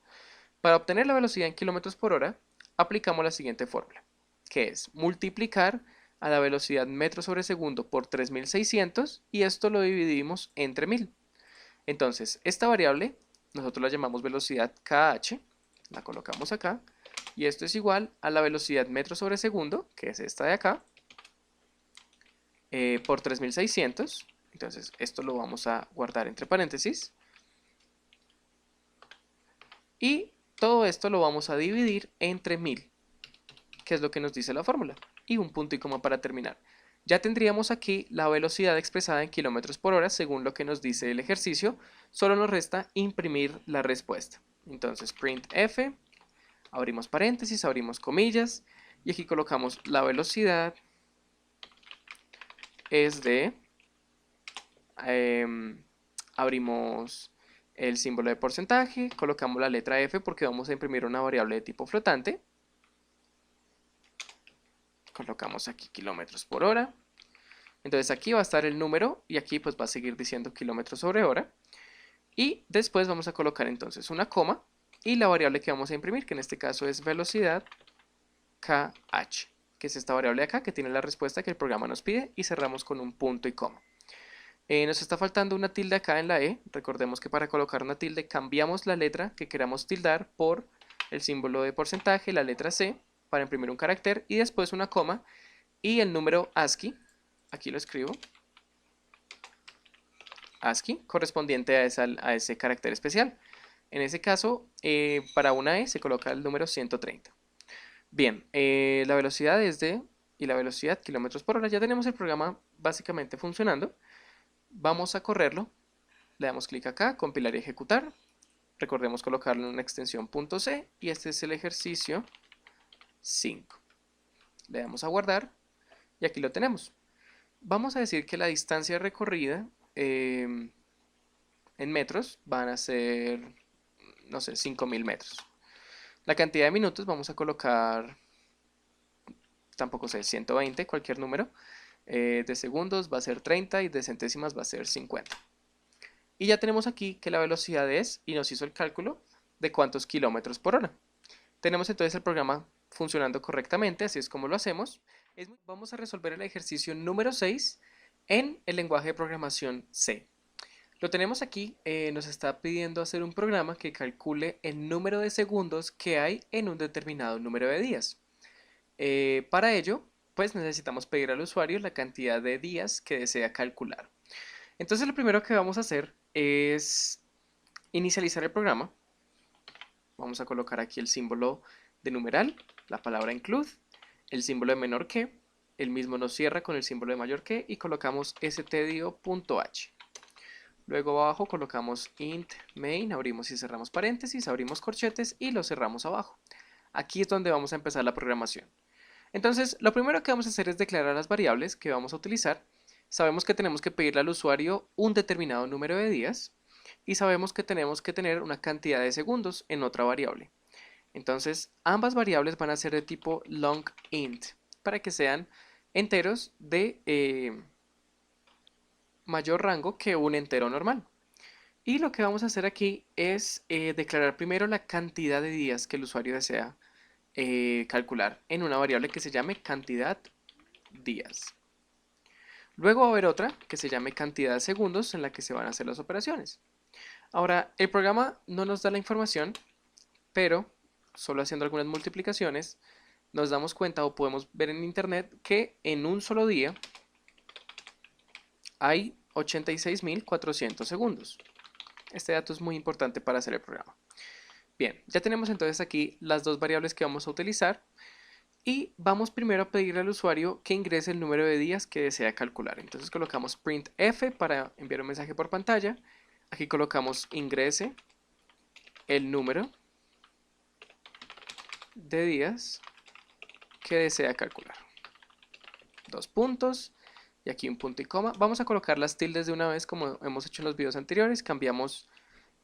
Para obtener la velocidad en kilómetros por hora, aplicamos la siguiente fórmula, que es multiplicar a la velocidad metros sobre segundo por 3600 y esto lo dividimos entre 1000. Entonces, esta variable nosotros la llamamos velocidad kh, la colocamos acá, y esto es igual a la velocidad metros sobre segundo, que es esta de acá, por 3600. Entonces, esto lo vamos a guardar entre paréntesis. Y todo esto lo vamos a dividir entre 1000, que es lo que nos dice la fórmula. Y un punto y coma para terminar. Ya tendríamos aquí la velocidad expresada en kilómetros por hora según lo que nos dice el ejercicio. Solo nos resta imprimir la respuesta. Entonces printf, abrimos paréntesis, abrimos comillas y aquí colocamos la velocidad es de, abrimos el símbolo de porcentaje, colocamos la letra F porque vamos a imprimir una variable de tipo flotante. Colocamos aquí kilómetros por hora. Entonces aquí va a estar el número y aquí pues va a seguir diciendo kilómetros sobre hora. Y después vamos a colocar entonces una coma y la variable que vamos a imprimir, que en este caso es velocidad kh, que es esta variable de acá que tiene la respuesta que el programa nos pide, y cerramos con un punto y coma. Nos está faltando una tilde acá en la E. Recordemos que para colocar una tilde cambiamos la letra que queramos tildar por el símbolo de porcentaje, la letra C, para imprimir un carácter y después una coma y el número ASCII, aquí lo escribo, ASCII, correspondiente a ese carácter especial. En ese caso, para una E se coloca el número 130. Bien, la velocidad es de y la velocidad kilómetros por hora. Ya tenemos el programa básicamente funcionando. Vamos a correrlo. Le damos clic acá, compilar y ejecutar. Recordemos colocarlo en una extensión .c y este es el ejercicio 5. Le damos a guardar y aquí lo tenemos. Vamos a decir que la distancia recorrida en metros van a ser, no sé, 5000 metros. La cantidad de minutos vamos a colocar, tampoco sé, 120, cualquier número. De segundos va a ser 30 y de centésimas va a ser 50. Y ya tenemos aquí que la velocidad es, y nos hizo el cálculo de cuántos kilómetros por hora. Tenemos entonces el programa funcionando correctamente, así es como lo hacemos. Vamos a resolver el ejercicio número 6 en el lenguaje de programación C. Lo tenemos aquí, nos está pidiendo hacer un programa que calcule el número de segundos que hay en un determinado número de días. Para ello, pues necesitamos pedir al usuario la cantidad de días que desea calcular. Entonces lo primero que vamos a hacer es inicializar el programa. Vamos a colocar aquí el símbolo de numeral, la palabra include, el símbolo de menor que, el mismo nos cierra con el símbolo de mayor que y colocamos stdio.h. Luego abajo colocamos int main, abrimos y cerramos paréntesis, abrimos corchetes y lo cerramos abajo. Aquí es donde vamos a empezar la programación. Entonces, lo primero que vamos a hacer es declarar las variables que vamos a utilizar. Sabemos que tenemos que pedirle al usuario un determinado número de días y sabemos que tenemos que tener una cantidad de segundos en otra variable. Entonces, ambas variables van a ser de tipo long int para que sean enteros de mayor rango que un entero normal. Y lo que vamos a hacer aquí es declarar primero la cantidad de días que el usuario desea calcular en una variable que se llame cantidad días. Luego va a haber otra que se llame cantidad de segundos en la que se van a hacer las operaciones. Ahora, el programa no nos da la información, pero solo haciendo algunas multiplicaciones nos damos cuenta o podemos ver en internet que en un solo día hay 86.400 segundos. Este dato es muy importante para hacer el programa. Bien, ya tenemos entonces aquí las dos variables que vamos a utilizar y vamos primero a pedirle al usuario que ingrese el número de días que desea calcular. Entonces colocamos printf para enviar un mensaje por pantalla. Aquí colocamos ingrese el número de días que desea calcular. Dos puntos y aquí un punto y coma. Vamos a colocar las tildes de una vez como hemos hecho en los videos anteriores. Cambiamos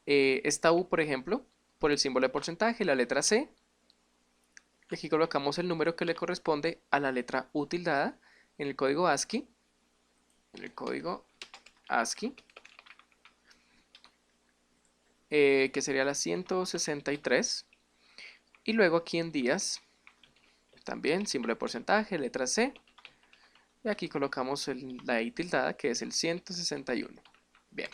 esta U, por ejemplo, por el símbolo de porcentaje, la letra C. Y aquí colocamos el número que le corresponde a la letra U tildada en el código ASCII. Que sería la 163. Y luego aquí en días, también símbolo de porcentaje, letra C. Y aquí colocamos la I tildada, que es el 161. Bien.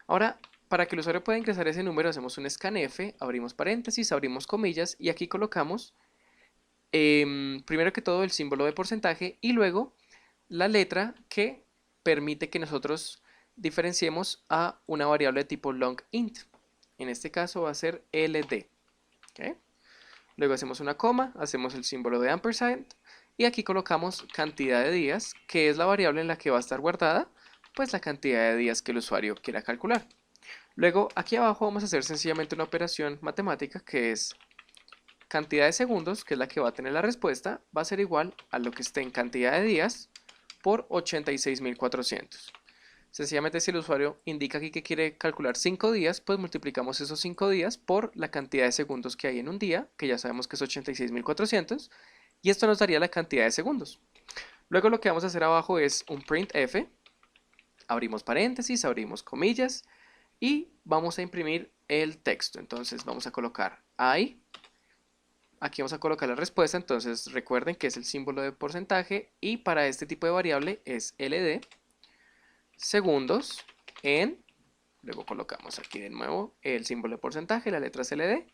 Ahora, para que el usuario pueda ingresar ese número, hacemos un scanf, abrimos paréntesis, abrimos comillas, y aquí colocamos, primero que todo, el símbolo de porcentaje, y luego la letra que permite que nosotros diferenciemos a una variable de tipo long int. En este caso va a ser ld. ¿Okay? Luego hacemos una coma, hacemos el símbolo de ampersand, y aquí colocamos cantidad de días, que es la variable en la que va a estar guardada, pues la cantidad de días que el usuario quiera calcular. Luego aquí abajo vamos a hacer sencillamente una operación matemática que es cantidad de segundos, que es la que va a tener la respuesta, va a ser igual a lo que esté en cantidad de días por 86.400. Sencillamente si el usuario indica aquí que quiere calcular 5 días, pues multiplicamos esos 5 días por la cantidad de segundos que hay en un día, que ya sabemos que es 86.400, y esto nos daría la cantidad de segundos. Luego lo que vamos a hacer abajo es un printf, abrimos paréntesis, abrimos comillas, y vamos a imprimir el texto. Entonces vamos a colocar I, aquí vamos a colocar la respuesta, entonces recuerden que es el símbolo de porcentaje, y para este tipo de variable es ld, segundos en, luego colocamos aquí de nuevo el símbolo de porcentaje, la letra ld,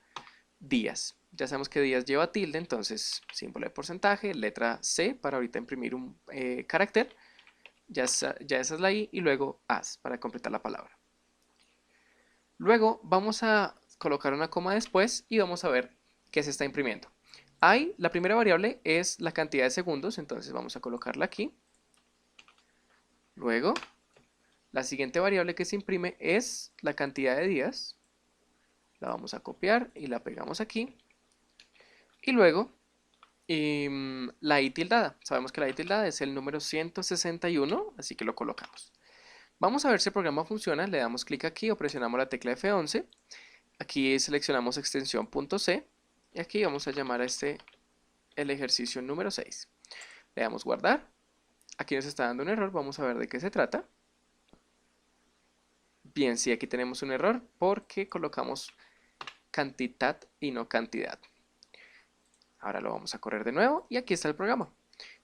días. Ya sabemos que días lleva tilde, entonces símbolo de porcentaje, letra C para ahorita imprimir un carácter, ya esa es la I, y luego as para completar la palabra. Luego vamos a colocar una coma después y vamos a ver qué se está imprimiendo. la primera variable es la cantidad de segundos, entonces vamos a colocarla aquí. Luego, la siguiente variable que se imprime es la cantidad de días. La vamos a copiar y la pegamos aquí. Y luego, la i tildada. Sabemos que la i tildada es el número 161, así que lo colocamos. Vamos a ver si el programa funciona. Le damos clic aquí o presionamos la tecla F11. Aquí seleccionamos extensión .c y aquí vamos a llamar a el ejercicio número 6. Le damos guardar. Aquí nos está dando un error. Vamos a ver de qué se trata. Bien, sí, aquí tenemos un error porque colocamos cantidad y no cantidad. Ahora lo vamos a correr de nuevo y aquí está el programa.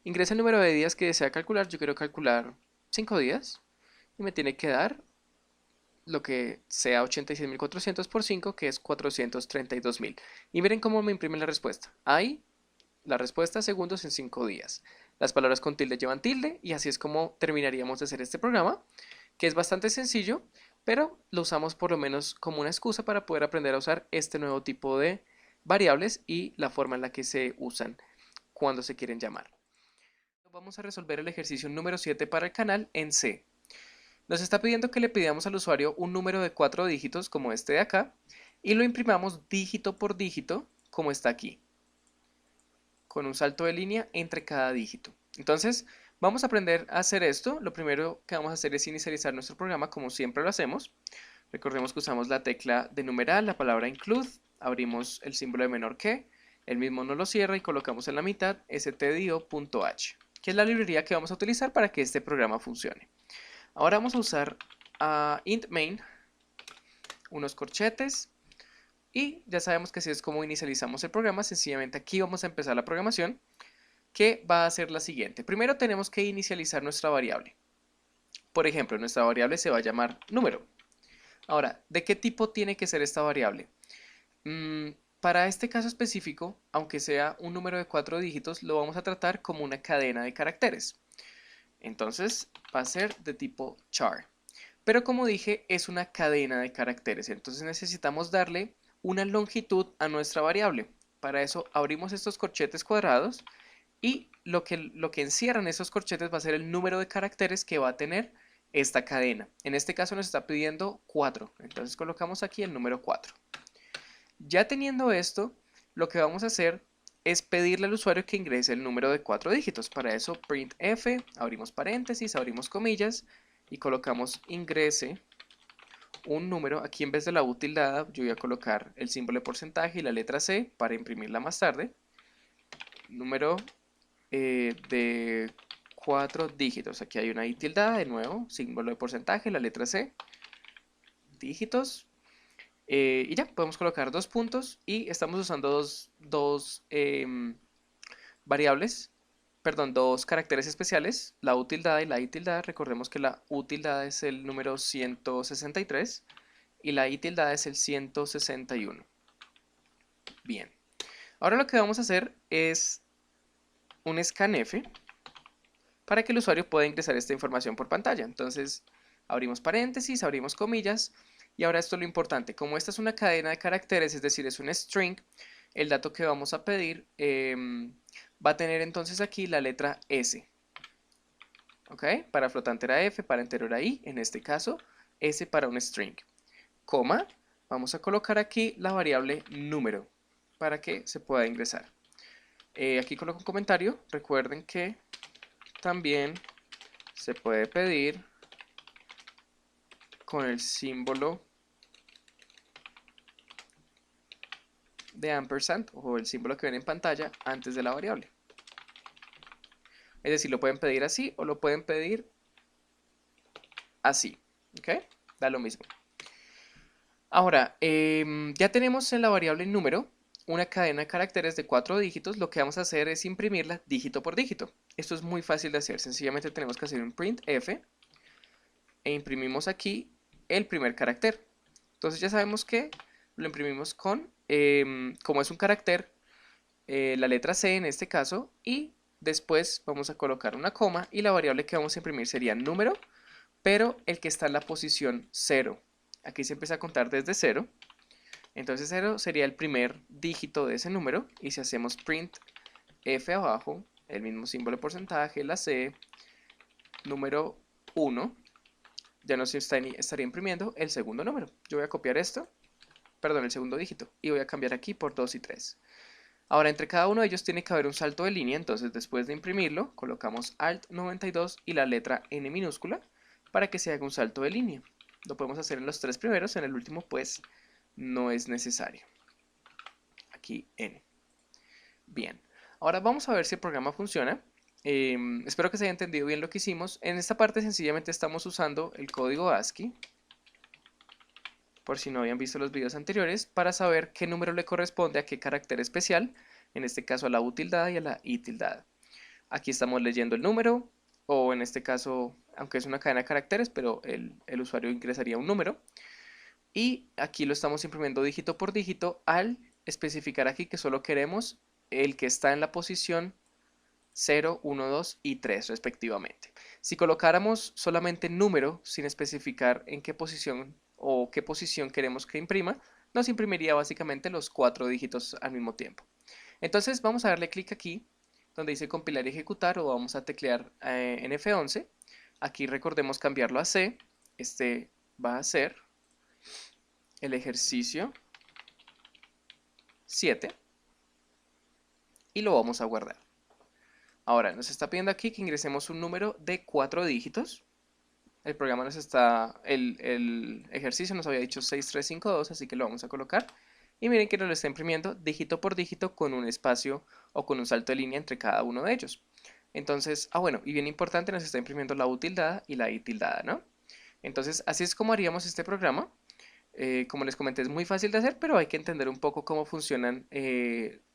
Ingresa el número de días que desea calcular. Yo quiero calcular 5 días y me tiene que dar lo que sea 86.400 por 5, que es 432.000. Y miren cómo me imprime la respuesta. Hay la respuesta segundos en 5 días. Las palabras con tilde llevan tilde y así es como terminaríamos de hacer este programa, que es bastante sencillo, pero lo usamos por lo menos como una excusa para poder aprender a usar este nuevo tipo de variables y la forma en la que se usan cuando se quieren llamar. Vamos a resolver el ejercicio número 7 para el canal en C. Nos está pidiendo que le pidamos al usuario un número de 4 dígitos como este de acá y lo imprimamos dígito por dígito como está aquí, con un salto de línea entre cada dígito. Entonces, vamos a aprender a hacer esto. Lo primero que vamos a hacer es inicializar nuestro programa como siempre lo hacemos. Recordemos que usamos la tecla de numeral, la palabra include, abrimos el símbolo de menor que, el mismo nos lo cierra y colocamos en la mitad stdio.h, que es la librería que vamos a utilizar para que este programa funcione. Ahora vamos a usar int main, unos corchetes, y ya sabemos que así es como inicializamos el programa. Sencillamente aquí vamos a empezar la programación, que va a ser la siguiente. Primero tenemos que inicializar nuestra variable. Por ejemplo, nuestra variable se va a llamar número. Ahora, ¿de qué tipo tiene que ser esta variable? Para este caso específico, aunque sea un número de 4 dígitos, lo vamos a tratar como una cadena de caracteres. Entonces va a ser de tipo char. Pero como dije, es una cadena de caracteres, entonces necesitamos darle una longitud a nuestra variable. Para eso abrimos estos corchetes cuadrados y lo que encierran esos corchetes va a ser el número de caracteres que va a tener esta cadena. En este caso nos está pidiendo 4, entonces colocamos aquí el número 4. Ya teniendo esto, lo que vamos a hacer es pedirle al usuario que ingrese el número de 4 dígitos. Para eso printf, abrimos paréntesis, abrimos comillas y colocamos ingrese un número. Aquí en vez de la u tildada yo voy a colocar el símbolo de porcentaje y la letra C para imprimirla más tarde. Número de 4 dígitos. Aquí hay una i tildada de nuevo, símbolo de porcentaje, la letra C, dígitos. Y ya, podemos colocar 2 puntos y estamos usando dos variables, perdón, 2 caracteres especiales, la u tildada y la i tildada. Recordemos que la u tildada es el número 163 y la i tildada es el 161. Bien, ahora lo que vamos a hacer es un scanf para que el usuario pueda ingresar esta información por pantalla. Entonces, abrimos paréntesis, abrimos comillas. Y ahora esto es lo importante, como esta es una cadena de caracteres, es decir, es un string, el dato que vamos a pedir va a tener entonces aquí la letra S. ¿Ok? Para flotante era F, para entero era I, en este caso S para un string. Coma, vamos a colocar aquí la variable número para que se pueda ingresar. Aquí coloco un comentario, recuerden que también se puede pedir con el símbolo de ampersand o el símbolo que ven en pantalla antes de la variable. Es decir, lo pueden pedir así o lo pueden pedir así. ¿Ok? Da lo mismo. Ahora, ya tenemos en la variable número una cadena de caracteres de 4 dígitos. Lo que vamos a hacer es imprimirla dígito por dígito. Esto es muy fácil de hacer. Sencillamente tenemos que hacer un printf e imprimimos aquí el primer carácter. Entonces ya sabemos que lo imprimimos con, como es un carácter, la letra C en este caso, y después vamos a colocar una coma y la variable que vamos a imprimir sería número, pero el que está en la posición 0. Aquí se empieza a contar desde 0 Entonces 0 sería el primer dígito de ese número, y si hacemos print f abajo, el mismo símbolo de porcentaje, la c, número 1, ya nos estaría imprimiendo el segundo número. Yo voy a copiar esto, perdón, el segundo dígito, y voy a cambiar aquí por 2 y 3. Ahora, entre cada uno de ellos tiene que haber un salto de línea, entonces después de imprimirlo, colocamos Alt 92 y la letra N minúscula para que se haga un salto de línea. Lo podemos hacer en los 3 primeros, en el último pues no es necesario. Aquí N. Bien, ahora vamos a ver si el programa funciona. Espero que se haya entendido bien lo que hicimos. En esta parte sencillamente estamos usando el código ASCII, por si no habían visto los videos anteriores, para saber qué número le corresponde a qué carácter especial, en este caso a la U tildada y a la I tildada. Aquí estamos leyendo el número, o en este caso, aunque es una cadena de caracteres, pero el usuario ingresaría un número. Y aquí lo estamos imprimiendo dígito por dígito al especificar aquí que solo queremos el que está en la posición 0, 1, 2 y 3 respectivamente. Si colocáramos solamente número sin especificar en qué posición o qué posición queremos que imprima, nos imprimiría básicamente los 4 dígitos al mismo tiempo. Entonces vamos a darle clic aquí donde dice compilar y ejecutar, o vamos a teclear en F11. Aquí recordemos cambiarlo a C. Este va a ser el ejercicio 7 y lo vamos a guardar. Ahora nos está pidiendo aquí que ingresemos un número de 4 dígitos. El programa el ejercicio nos había dicho 6352, así que lo vamos a colocar. Y miren que nos lo está imprimiendo dígito por dígito con un espacio o con un salto de línea entre cada uno de ellos. Entonces, bueno, y bien importante, nos está imprimiendo la U tildada y la I tildada, ¿no? Entonces, así es como haríamos este programa. Como les comenté, es muy fácil de hacer, pero hay que entender un poco cómo funcionan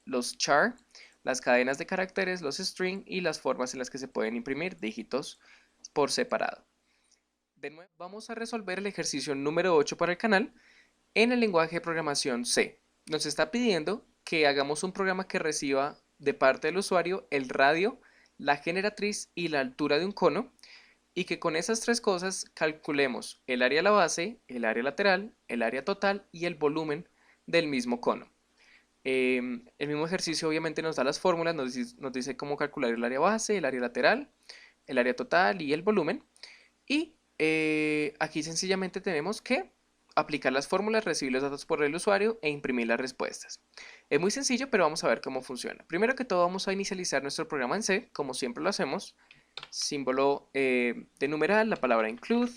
los char, las cadenas de caracteres, los string y las formas en las que se pueden imprimir dígitos por separado. De nuevo, vamos a resolver el ejercicio número 8 para el canal en el lenguaje de programación C. Nos está pidiendo que hagamos un programa que reciba de parte del usuario el radio, la generatriz y la altura de un cono, y que con esas tres cosas calculemos el área de la base, el área lateral, el área total y el volumen del mismo cono. El mismo ejercicio obviamente nos da las fórmulas, nos dice cómo calcular el área base, el área lateral, el área total y el volumen. Y aquí sencillamente tenemos que aplicar las fórmulas, recibir los datos por el usuario e imprimir las respuestas. Es muy sencillo, pero vamos a ver cómo funciona. Primero que todo vamos a inicializar nuestro programa en C, como siempre lo hacemos. Símbolo de numeral, la palabra include,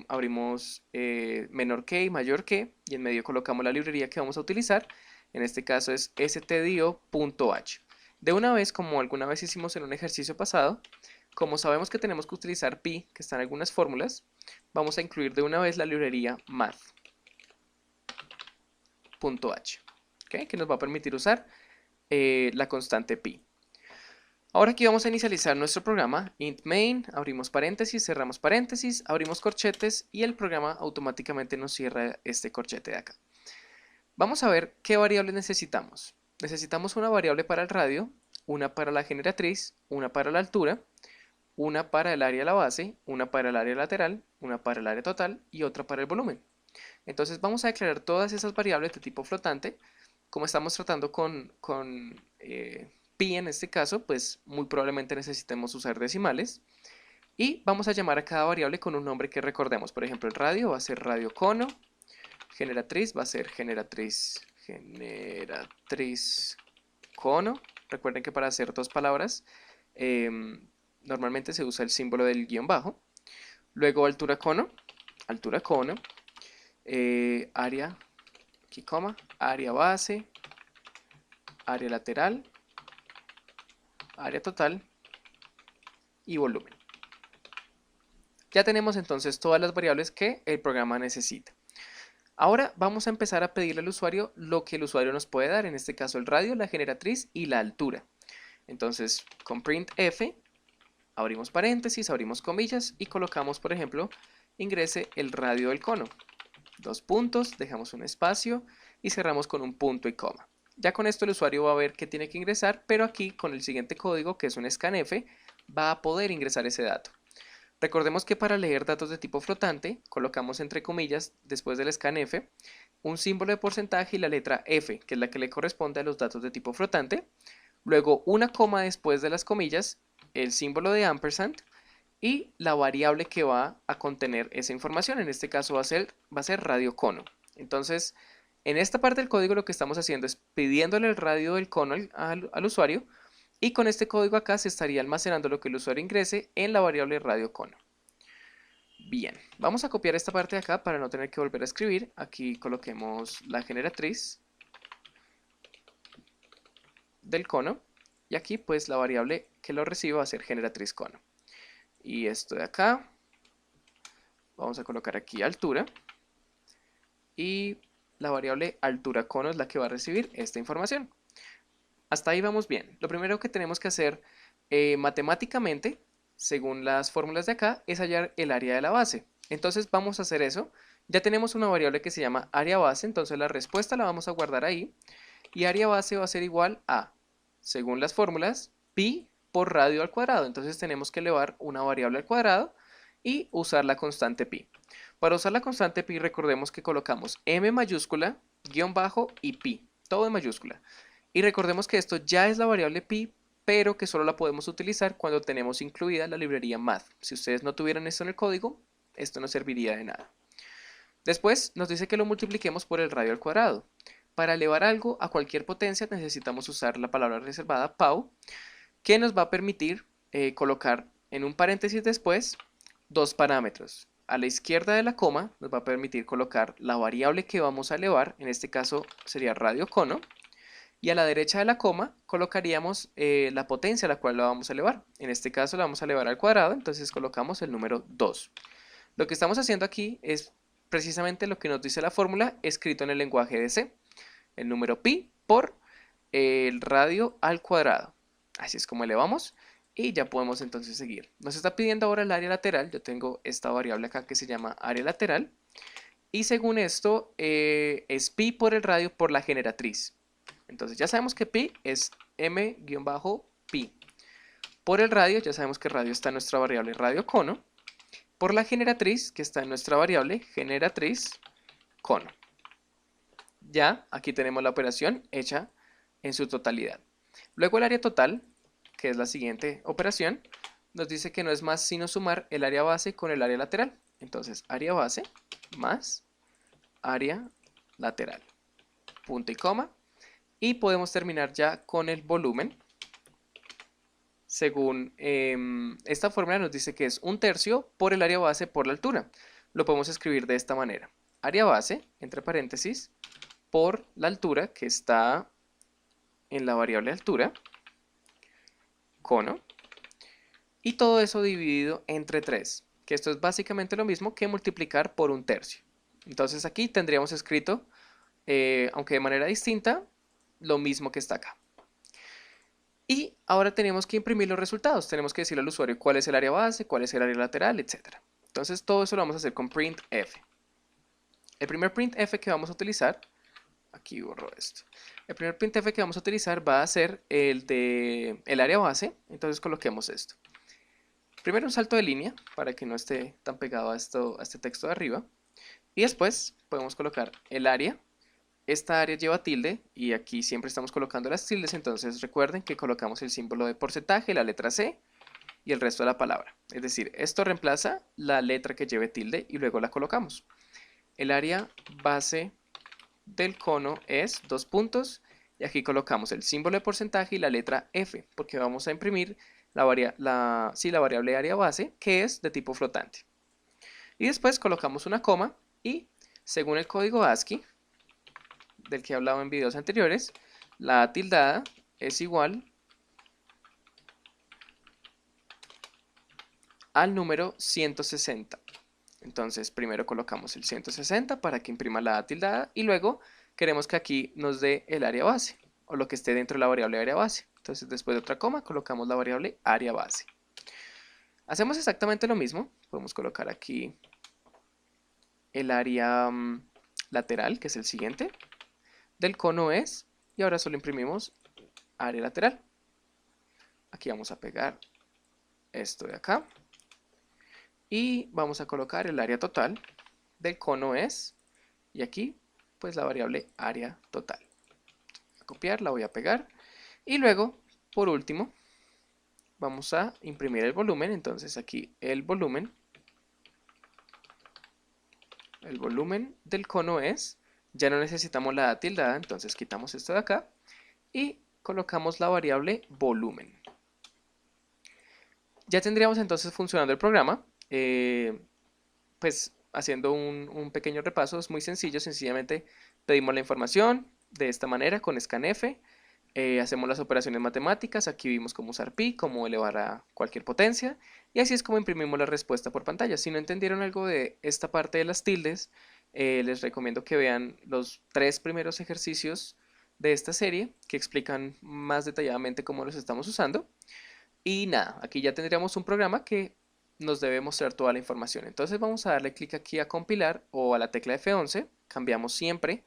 abrimos menor que y mayor que, y en medio colocamos la librería que vamos a utilizar. En este caso es stdio.h. De una vez, como alguna vez hicimos en un ejercicio pasado, como sabemos que tenemos que utilizar pi, que están algunas fórmulas, vamos a incluir de una vez la librería math.h, ¿okay? Que nos va a permitir usar la constante pi. Ahora aquí vamos a inicializar nuestro programa, int main, abrimos paréntesis, cerramos paréntesis, abrimos corchetes y el programa automáticamente nos cierra este corchete de acá. Vamos a ver qué variables necesitamos. Necesitamos una variable para el radio, una para la generatriz, una para la altura, una para el área de la base, una para el área lateral, una para el área total y otra para el volumen. Entonces vamos a declarar todas esas variables de tipo flotante. Como estamos tratando con pi en este caso, pues muy probablemente necesitemos usar decimales. Y vamos a llamar a cada variable con un nombre que recordemos. Por ejemplo, el radio va a ser radio cono, generatriz va a ser generatriz cono. Recuerden que para hacer dos palabras normalmente se usa el símbolo del guión bajo. Luego altura cono, área, aquí coma, área base, área lateral, área total y volumen. Ya tenemos entonces todas las variables que el programa necesita. Ahora vamos a empezar a pedirle al usuario lo que el usuario nos puede dar, en este caso el radio, la generatriz y la altura. Entonces con printf abrimos paréntesis, abrimos comillas y colocamos, por ejemplo, ingrese el radio del cono. Dos puntos, dejamos un espacio y cerramos con un punto y coma. Ya con esto el usuario va a ver que tiene que ingresar, pero aquí con el siguiente código, que es un scanf, va a poder ingresar ese dato. Recordemos que para leer datos de tipo flotante, colocamos entre comillas, después del scanf, un símbolo de porcentaje y la letra F, que es la que le corresponde a los datos de tipo flotante. Luego una coma después de las comillas, el símbolo de ampersand y la variable que va a contener esa información. En este caso va a ser radio cono. Entonces, en esta parte del código lo que estamos haciendo es pidiéndole el radio del cono al usuario, y con este código acá se estaría almacenando lo que el usuario ingrese en la variable radio cono. Bien, vamos a copiar esta parte de acá para no tener que volver a escribir. Aquí coloquemos la generatriz del cono y aquí pues la variable que lo reciba va a ser generatriz cono. Y esto de acá, vamos a colocar aquí altura y la variable altura cono es la que va a recibir esta información. Hasta ahí vamos bien. Lo primero que tenemos que hacer matemáticamente, según las fórmulas de acá, es hallar el área de la base. Entonces vamos a hacer eso. Ya tenemos una variable que se llama área base, entonces la respuesta la vamos a guardar ahí. Y área base va a ser igual a, según las fórmulas, pi por radio al cuadrado. Entonces tenemos que elevar una variable al cuadrado y usar la constante pi. Para usar la constante pi recordemos que colocamos m mayúscula, guión bajo y pi, todo en mayúscula. Y recordemos que esto ya es la variable pi, pero que solo la podemos utilizar cuando tenemos incluida la librería math. Si ustedes no tuvieran esto en el código, esto no serviría de nada. Después nos dice que lo multipliquemos por el radio al cuadrado. Para elevar algo a cualquier potencia necesitamos usar la palabra reservada pau, que nos va a permitir colocar en un paréntesis después dos parámetros. A la izquierda de la coma nos va a permitir colocar la variable que vamos a elevar, en este caso sería radio cono, y a la derecha de la coma colocaríamos la potencia a la cual la vamos a elevar. En este caso la vamos a elevar al cuadrado, entonces colocamos el número 2. Lo que estamos haciendo aquí es precisamente lo que nos dice la fórmula escrito en el lenguaje de C. El número pi por el radio al cuadrado. Así es como elevamos y ya podemos entonces seguir. Nos está pidiendo ahora el área lateral. Yo tengo esta variable acá que se llama área lateral. Y según esto es pi por el radio por la generatriz. Entonces ya sabemos que pi es m-pi. Por el radio, ya sabemos que radio está en nuestra variable radio cono. Por la generatriz, que está en nuestra variable generatriz cono. Ya aquí tenemos la operación hecha en su totalidad. Luego el área total, que es la siguiente operación, nos dice que no es más sino sumar el área base con el área lateral. Entonces área base más área lateral. Punto y coma. Y podemos terminar ya con el volumen. Según esta fórmula nos dice que es 1/3 por el área base por la altura. Lo podemos escribir de esta manera. Área base, entre paréntesis, por la altura que está en la variable altura, cono, y todo eso dividido entre 3, que esto es básicamente lo mismo que multiplicar por 1/3. Entonces aquí tendríamos escrito, aunque de manera distinta, lo mismo que está acá. Y ahora tenemos que imprimir los resultados. Tenemos que decirle al usuario cuál es el área base, cuál es el área lateral, etc. Entonces todo eso lo vamos a hacer con printf. El primer printf que vamos a utilizar, aquí borro esto. El primer printf que vamos a utilizar va a ser el de el área base. Entonces coloquemos esto. Primero un salto de línea para que no esté tan pegado a este texto de arriba. Y después podemos colocar el área. Esta área lleva tilde y aquí siempre estamos colocando las tildes, entonces recuerden que colocamos el símbolo de porcentaje, la letra C y el resto de la palabra. Es decir, esto reemplaza la letra que lleve tilde y luego la colocamos. El área base del cono es 2 puntos y aquí colocamos el símbolo de porcentaje y la letra F porque vamos a imprimir la variable área base que es de tipo flotante. Y después colocamos una coma y según el código ASCII del que he hablado en videos anteriores, la tildada es igual al número 160. Entonces primero colocamos el 160 para que imprima la tildada y luego queremos que aquí nos dé el área base o lo que esté dentro de la variable área base. Entonces después de otra coma colocamos la variable área base. Hacemos exactamente lo mismo. Podemos colocar aquí el área lateral, que es el siguiente. Del cono es, y ahora solo imprimimos área lateral. Aquí vamos a pegar esto de acá. y vamos a colocar el área total del cono es, y aquí pues la variable área total. Voy a copiar, la voy a pegar y luego, por último, vamos a imprimir el volumen. Entonces aquí el volumen del cono es, ya no necesitamos la tildada, entonces quitamos esto de acá y colocamos la variable volumen. Ya tendríamos entonces funcionando el programa. Pues haciendo un pequeño repaso, es muy sencillo, sencillamente pedimos la información de esta manera con scanf, hacemos las operaciones matemáticas, aquí vimos cómo usar pi, cómo elevar a cualquier potencia, y así es como imprimimos la respuesta por pantalla. Si no entendieron algo de esta parte de las tildes, les recomiendo que vean los 3 primeros ejercicios de esta serie que explican más detalladamente cómo los estamos usando. Y nada, aquí ya tendríamos un programa que nos debe mostrar toda la información. Entonces vamos a darle clic aquí a compilar o a la tecla F11, cambiamos siempre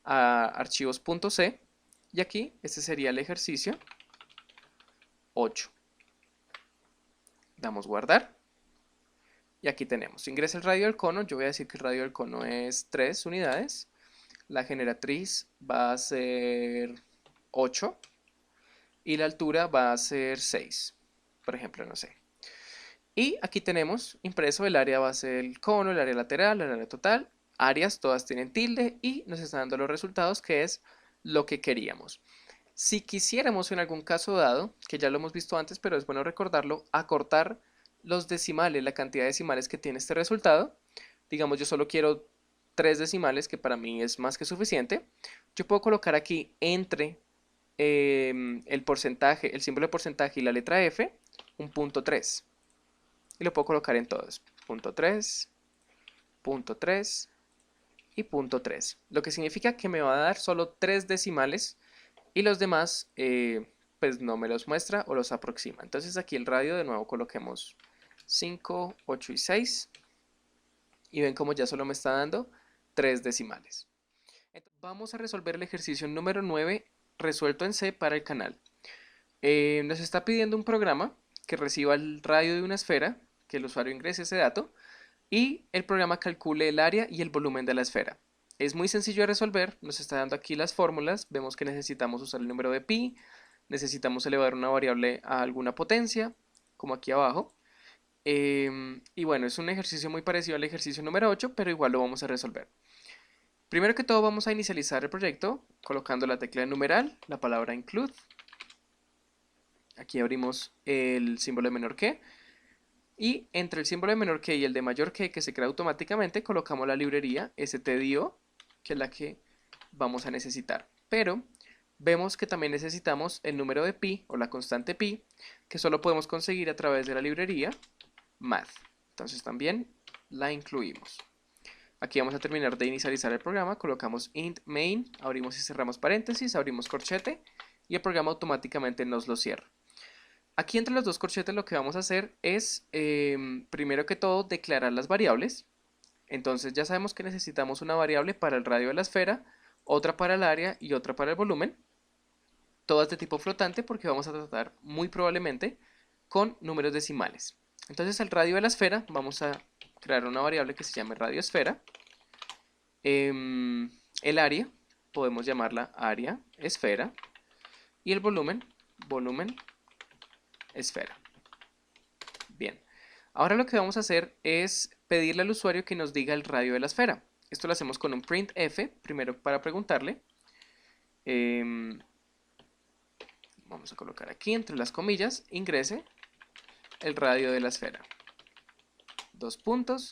a archivos.c y aquí este sería el ejercicio 8. Damos guardar y aquí tenemos, ingresa el radio del cono, yo voy a decir que el radio del cono es 3 unidades, la generatriz va a ser 8 y la altura va a ser 6, por ejemplo, no sé. Y aquí tenemos impreso el área base del cono, el área lateral, el área total, áreas, todas tienen tilde y nos está dando los resultados que es lo que queríamos. Si quisiéramos en algún caso dado, que ya lo hemos visto antes, pero es bueno recordarlo, acortar los decimales, la cantidad de decimales que tiene este resultado, digamos yo solo quiero 3 decimales, que para mí es más que suficiente, yo puedo colocar aquí entre el porcentaje, el símbolo de porcentaje y la letra F, un punto 3. Y lo puedo colocar en todos. Punto 3, punto 3 y punto 3. Lo que significa que me va a dar solo 3 decimales y los demás pues no me los muestra o los aproxima. Entonces aquí el radio de nuevo coloquemos 5, 8 y 6 y ven como ya solo me está dando 3 decimales. Entonces, vamos a resolver el ejercicio número 9 resuelto en C para el canal. Nos está pidiendo un programa que reciba el radio de una esfera, que el usuario ingrese ese dato y el programa calcule el área y el volumen de la esfera. Es muy sencillo de resolver, nos está dando aquí las fórmulas, vemos que necesitamos usar el número de pi, necesitamos elevar una variable a alguna potencia, como aquí abajo. Y bueno, es un ejercicio muy parecido al ejercicio número 8, pero igual lo vamos a resolver. Primero que todo vamos a inicializar el proyecto colocando la tecla de numeral, la palabra include. Aquí abrimos el símbolo de menor que. Y entre el símbolo de menor que y el de mayor que se crea automáticamente, colocamos la librería stdio, que es la que vamos a necesitar. Pero vemos que también necesitamos el número de pi o la constante pi, que solo podemos conseguir a través de la librería math. Entonces también la incluimos. Aquí vamos a terminar de inicializar el programa, colocamos int main, abrimos y cerramos paréntesis, abrimos corchete y el programa automáticamente nos lo cierra. Aquí entre los dos corchetes lo que vamos a hacer es, primero que todo, declarar las variables. Entonces ya sabemos que necesitamos una variable para el radio de la esfera, otra para el área y otra para el volumen. Todas de tipo flotante porque vamos a tratar muy probablemente con números decimales. Entonces el radio de la esfera vamos a crear una variable que se llame radio esfera. El área podemos llamarla área esfera y el volumen esfera. Bien, ahora lo que vamos a hacer es pedirle al usuario que nos diga el radio de la esfera. Esto lo hacemos con un printf, primero para preguntarle. Vamos a colocar aquí entre las comillas, ingrese el radio de la esfera. 2 puntos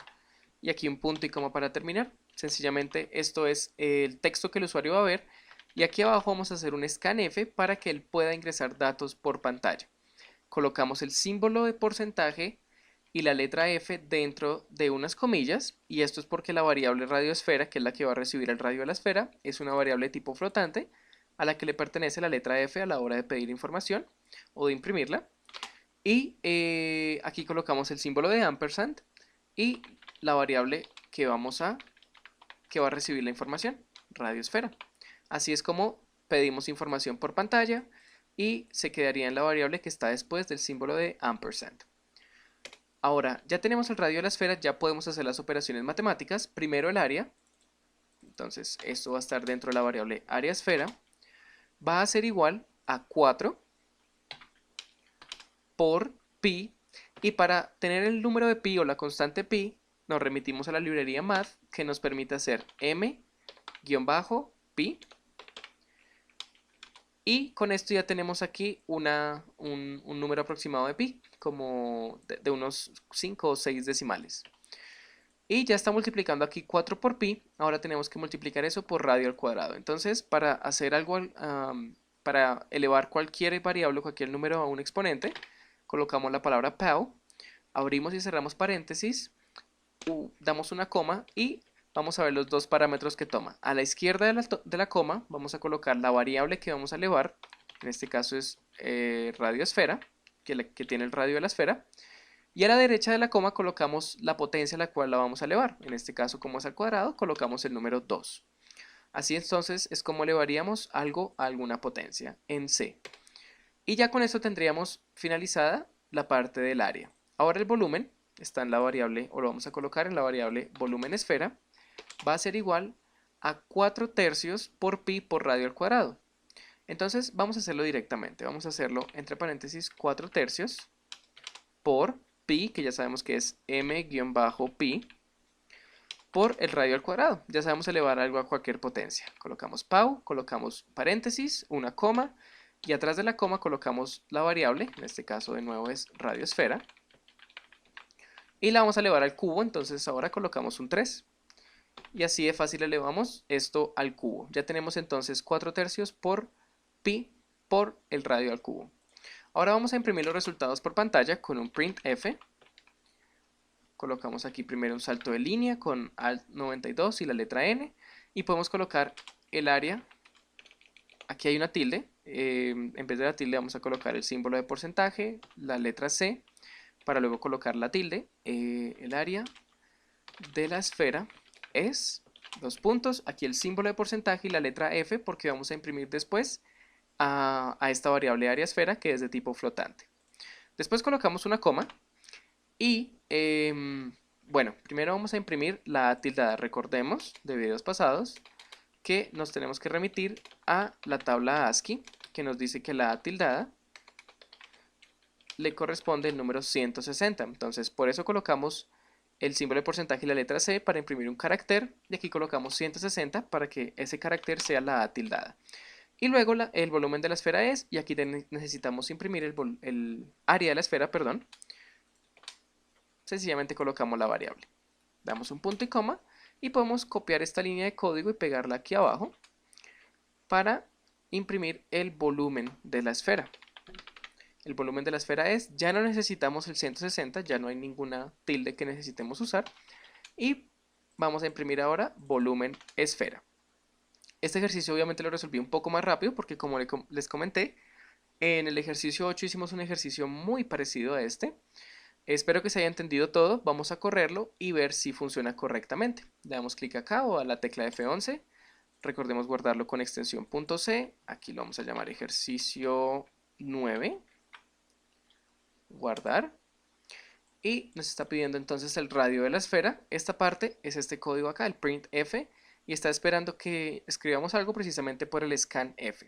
y aquí un punto y coma para terminar. Sencillamente esto es el texto que el usuario va a ver y aquí abajo vamos a hacer un scanf para que él pueda ingresar datos por pantalla. Colocamos el símbolo de porcentaje y la letra F dentro de unas comillas y esto es porque la variable radioesfera, que es la que va a recibir el radio de la esfera, es una variable de tipo flotante a la que le pertenece la letra F a la hora de pedir información o de imprimirla. Y aquí colocamos el símbolo de ampersand y la variable que va a recibir la información, radioesfera. Así es como pedimos información por pantalla y se quedaría en la variable que está después del símbolo de ampersand. Ahora, ya tenemos el radio de la esfera, ya podemos hacer las operaciones matemáticas. Primero el área, entonces esto va a estar dentro de la variable área esfera, va a ser igual a 4 por pi, y para tener el número de pi o la constante pi, nos remitimos a la librería math que nos permite hacer m-pi, y con esto ya tenemos aquí un número aproximado de pi, como de unos 5 o 6 decimales. Y ya está multiplicando aquí 4 por pi, ahora tenemos que multiplicar eso por radio al cuadrado. Entonces, para hacer algo, para elevar cualquier variable o cualquier número a un exponente, colocamos la palabra pow, abrimos y cerramos paréntesis, damos una coma y vamos a ver los dos parámetros que toma. A la izquierda de la coma vamos a colocar la variable que vamos a elevar, en este caso es radio esfera, que tiene el radio de la esfera, y a la derecha de la coma colocamos la potencia a la cual la vamos a elevar, en este caso como es al cuadrado colocamos el número 2. Así entonces es como elevaríamos algo a alguna potencia en C. Y ya con esto tendríamos finalizada la parte del área. Ahora el volumen está en la variable, o lo vamos a colocar en la variable volumen esfera, va a ser igual a 4 tercios por pi por radio al cuadrado. Entonces vamos a hacerlo directamente, vamos a hacerlo entre paréntesis 4 tercios por pi, que ya sabemos que es m-pi, por el radio al cuadrado. Ya sabemos elevar algo a cualquier potencia. Colocamos pow, colocamos paréntesis, una coma, y atrás de la coma colocamos la variable, en este caso de nuevo es radio esfera, y la vamos a elevar al cubo, entonces ahora colocamos un 3. Y así de fácil elevamos esto al cubo. Ya tenemos entonces 4 tercios por pi por el radio al cubo. Ahora vamos a imprimir los resultados por pantalla con un printf. Colocamos aquí primero un salto de línea con Alt 92 y la letra N. Y podemos colocar el área. Aquí hay una tilde. En vez de la tilde vamos a colocar el símbolo de porcentaje, la letra C, para luego colocar la tilde. El área de la esfera es, dos puntos, aquí el símbolo de porcentaje y la letra F, porque vamos a imprimir después a esta variable área esfera que es de tipo flotante. Después colocamos una coma y bueno, primero vamos a imprimir la tildada. Recordemos de videos pasados que nos tenemos que remitir a la tabla ASCII que nos dice que la tildada le corresponde el número 160. Entonces por eso colocamos el símbolo de porcentaje y la letra C para imprimir un carácter, y aquí colocamos 160 para que ese carácter sea la A tildada. Y luego el volumen de la esfera es, y aquí necesitamos imprimir el área de la esfera, perdón. Sencillamente colocamos la variable. Damos un punto y coma, y podemos copiar esta línea de código y pegarla aquí abajo para imprimir el volumen de la esfera. El volumen de la esfera es, ya no necesitamos el 160, ya no hay ninguna tilde que necesitemos usar. Y vamos a imprimir ahora volumen esfera. Este ejercicio obviamente lo resolví un poco más rápido porque como les comenté, en el ejercicio 8 hicimos un ejercicio muy parecido a este. Espero que se haya entendido todo, vamos a correrlo y ver si funciona correctamente. Le damos clic acá o a la tecla F11, recordemos guardarlo con extensión .c, aquí lo vamos a llamar ejercicio 9, guardar, y nos está pidiendo entonces el radio de la esfera. Esta parte es este código acá, el printf, y está esperando que escribamos algo precisamente por el scanf.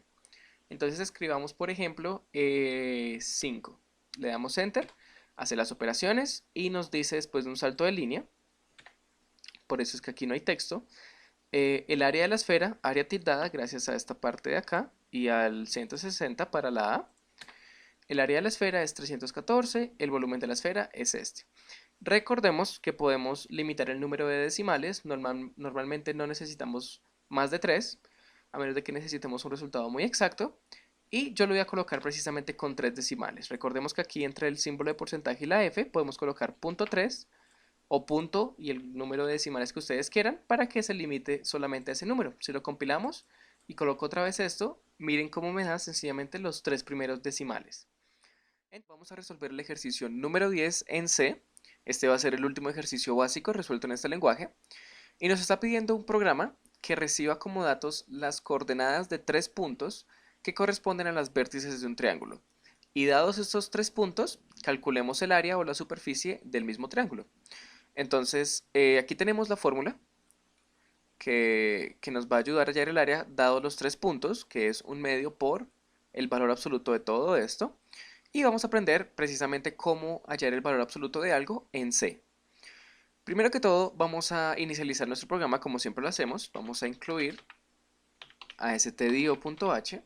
Entonces escribamos por ejemplo 5, le damos enter, hace las operaciones y nos dice después de un salto de línea, por eso es que aquí no hay texto, el área de la esfera, área tildada, gracias a esta parte de acá y al 160 para la A. El área de la esfera es 314, el volumen de la esfera es este. Recordemos que podemos limitar el número de decimales, normalmente no necesitamos más de 3, a menos de que necesitemos un resultado muy exacto, y yo lo voy a colocar precisamente con 3 decimales. Recordemos que aquí entre el símbolo de porcentaje y la F podemos colocar .3 o punto y el número de decimales que ustedes quieran para que se limite solamente a ese número. Si lo compilamos y coloco otra vez esto, miren cómo me da sencillamente los 3 primeros decimales. Vamos a resolver el ejercicio número 10 en C. Este va a ser el último ejercicio básico resuelto en este lenguaje. Y nos está pidiendo un programa que reciba como datos las coordenadas de 3 puntos que corresponden a las vértices de un triángulo. Y dados estos 3 puntos, calculemos el área o la superficie del mismo triángulo. Entonces, aquí tenemos la fórmula que nos va a ayudar a hallar el área dados los 3 puntos, que es 1/2 por el valor absoluto de todo esto. Y vamos a aprender precisamente cómo hallar el valor absoluto de algo en C. Primero que todo, vamos a inicializar nuestro programa como siempre lo hacemos. Vamos a incluir a stdio.h.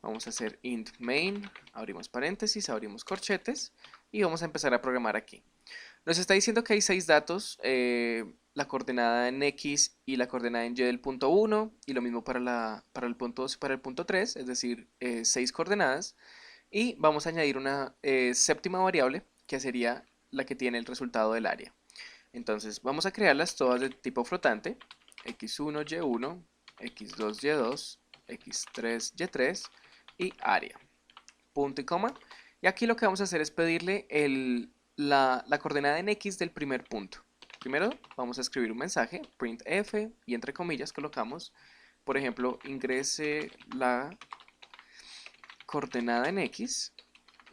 Vamos a hacer int main, abrimos paréntesis, abrimos corchetes y vamos a empezar a programar aquí. Nos está diciendo que hay 6 datos, la coordenada en X y la coordenada en Y del punto 1 y lo mismo para el punto 2 y para el punto 3, es decir, 6 coordenadas. Y vamos a añadir una séptima variable que sería la que tiene el resultado del área. Entonces vamos a crearlas todas de tipo flotante, x1, y1, x2, y2, x3, y3 y área, punto y coma. Y aquí lo que vamos a hacer es pedirle la coordenada en x del primer punto. Primero vamos a escribir un mensaje, printf, y entre comillas colocamos, por ejemplo, ingrese la coordenada en x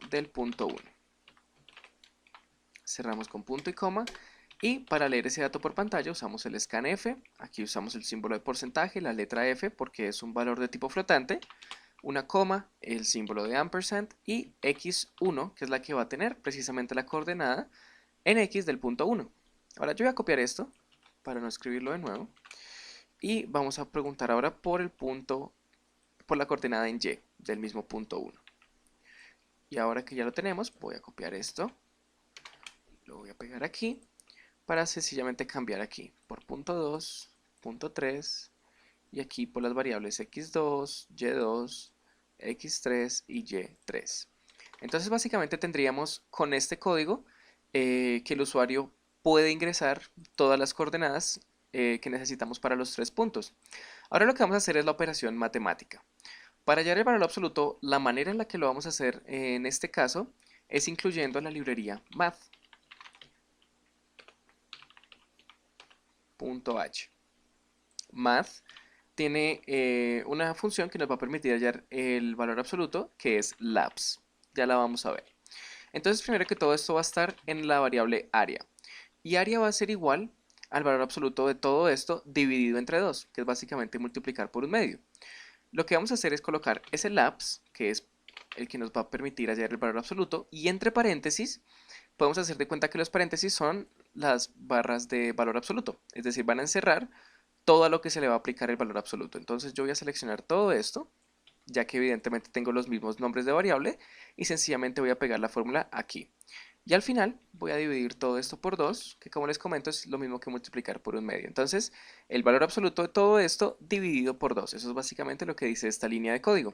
del punto 1. Cerramos con punto y coma. Y para leer ese dato por pantalla usamos el scanf, aquí usamos el símbolo de porcentaje, la letra F porque es un valor de tipo flotante, una coma, el símbolo de ampersand y x1 que es la que va a tener precisamente la coordenada en x del punto 1. Ahora yo voy a copiar esto para no escribirlo de nuevo y vamos a preguntar ahora por el punto, por la coordenada en y del mismo punto 1. Y ahora que ya lo tenemos voy a copiar esto, lo voy a pegar aquí para sencillamente cambiar aquí por punto 2, punto 3 y aquí por las variables x2, y2, x3 y y3. Entonces básicamente tendríamos con este código que el usuario puede ingresar todas las coordenadas que necesitamos para los 3 puntos. Ahora lo que vamos a hacer es la operación matemática. Para hallar el valor absoluto, la manera en la que lo vamos a hacer en este caso es incluyendo la librería math. .h. Math tiene una función que nos va a permitir hallar el valor absoluto, que es labs. Ya la vamos a ver. Entonces, primero que todo, esto va a estar en la variable área. Y área va a ser igual al valor absoluto de todo esto dividido entre 2, que es básicamente multiplicar por 1/2. Lo que vamos a hacer es colocar ese labs, que es el que nos va a permitir hallar el valor absoluto, y entre paréntesis podemos hacer de cuenta que los paréntesis son las barras de valor absoluto, es decir, van a encerrar todo a lo que se le va a aplicar el valor absoluto. Entonces yo voy a seleccionar todo esto, ya que evidentemente tengo los mismos nombres de variable, y sencillamente voy a pegar la fórmula aquí. Y al final voy a dividir todo esto por 2, que como les comento es lo mismo que multiplicar por 1/2. Entonces el valor absoluto de todo esto dividido por 2, eso es básicamente lo que dice esta línea de código.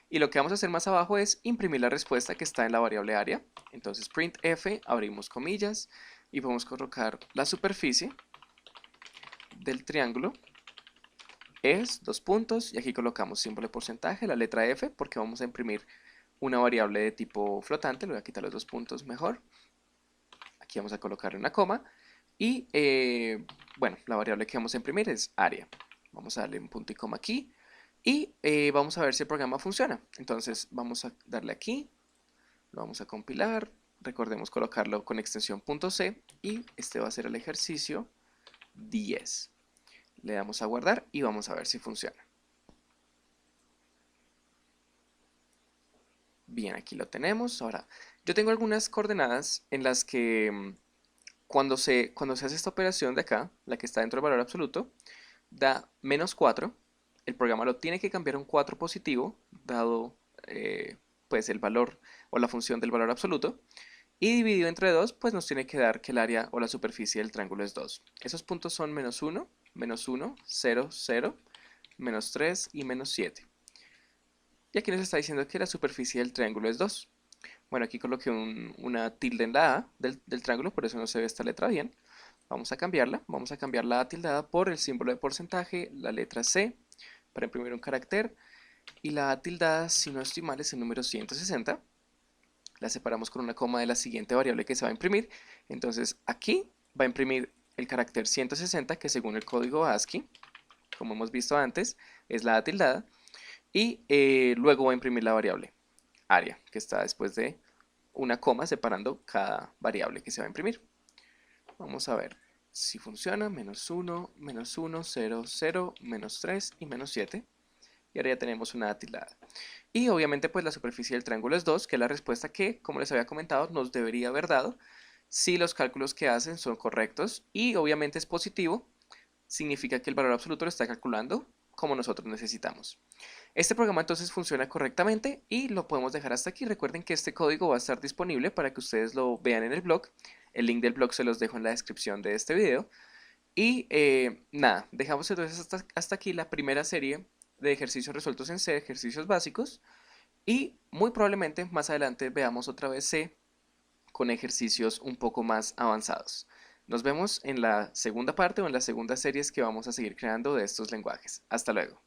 Y lo que vamos a hacer más abajo es imprimir la respuesta que está en la variable área. Entonces printf, abrimos comillas y podemos colocar la superficie del triángulo es 2 puntos y aquí colocamos símbolo de porcentaje, la letra F porque vamos a imprimir una variable de tipo flotante, le voy a quitar los 2 puntos mejor. Aquí vamos a colocarle una coma y bueno, la variable que vamos a imprimir es área. Vamos a darle un punto y coma aquí. Y vamos a ver si el programa funciona. Entonces vamos a darle aquí, lo vamos a compilar, recordemos colocarlo con extensión .c y este va a ser el ejercicio 10. Le damos a guardar y vamos a ver si funciona. Bien, aquí lo tenemos. Ahora, yo tengo algunas coordenadas en las que cuando se hace esta operación de acá, la que está dentro del valor absoluto, da -4. El programa lo tiene que cambiar a un 4 positivo, dado pues el valor o la función del valor absoluto. Y dividido entre 2, pues nos tiene que dar que el área o la superficie del triángulo es 2. Esos puntos son -1, -1, 0, 0, -3 y -7. Y aquí nos está diciendo que la superficie del triángulo es 2. Bueno, aquí coloqué una tilde en la A del triángulo, por eso no se ve esta letra bien. Vamos a cambiarla, vamos a cambiar la A tildada por el símbolo de porcentaje, la letra C, para imprimir un carácter, y la A tildada, si no estoy mal, es el número 160. La separamos con una coma de la siguiente variable que se va a imprimir. Entonces aquí va a imprimir el carácter 160, que según el código ASCII, como hemos visto antes, es la A tildada, y luego va a imprimir la variable. área, que está después de una coma separando cada variable que se va a imprimir. Vamos a ver si funciona. -1, -1, 0, 0, -3 y -7. Y ahora ya tenemos una tildada. Y obviamente pues la superficie del triángulo es 2, que es la respuesta que, como les había comentado, nos debería haber dado si los cálculos que hacen son correctos. Y obviamente es positivo, significa que el valor absoluto lo está calculando como nosotros necesitamos. Este programa entonces funciona correctamente y lo podemos dejar hasta aquí. Recuerden que este código va a estar disponible para que ustedes lo vean en el blog. El link del blog se los dejo en la descripción de este video. Y nada, dejamos entonces hasta aquí la primera serie de ejercicios resueltos en C, ejercicios básicos. Y muy probablemente más adelante veamos otra vez C con ejercicios un poco más avanzados. Nos vemos en la segunda parte o en las segundas series que vamos a seguir creando de estos lenguajes. Hasta luego.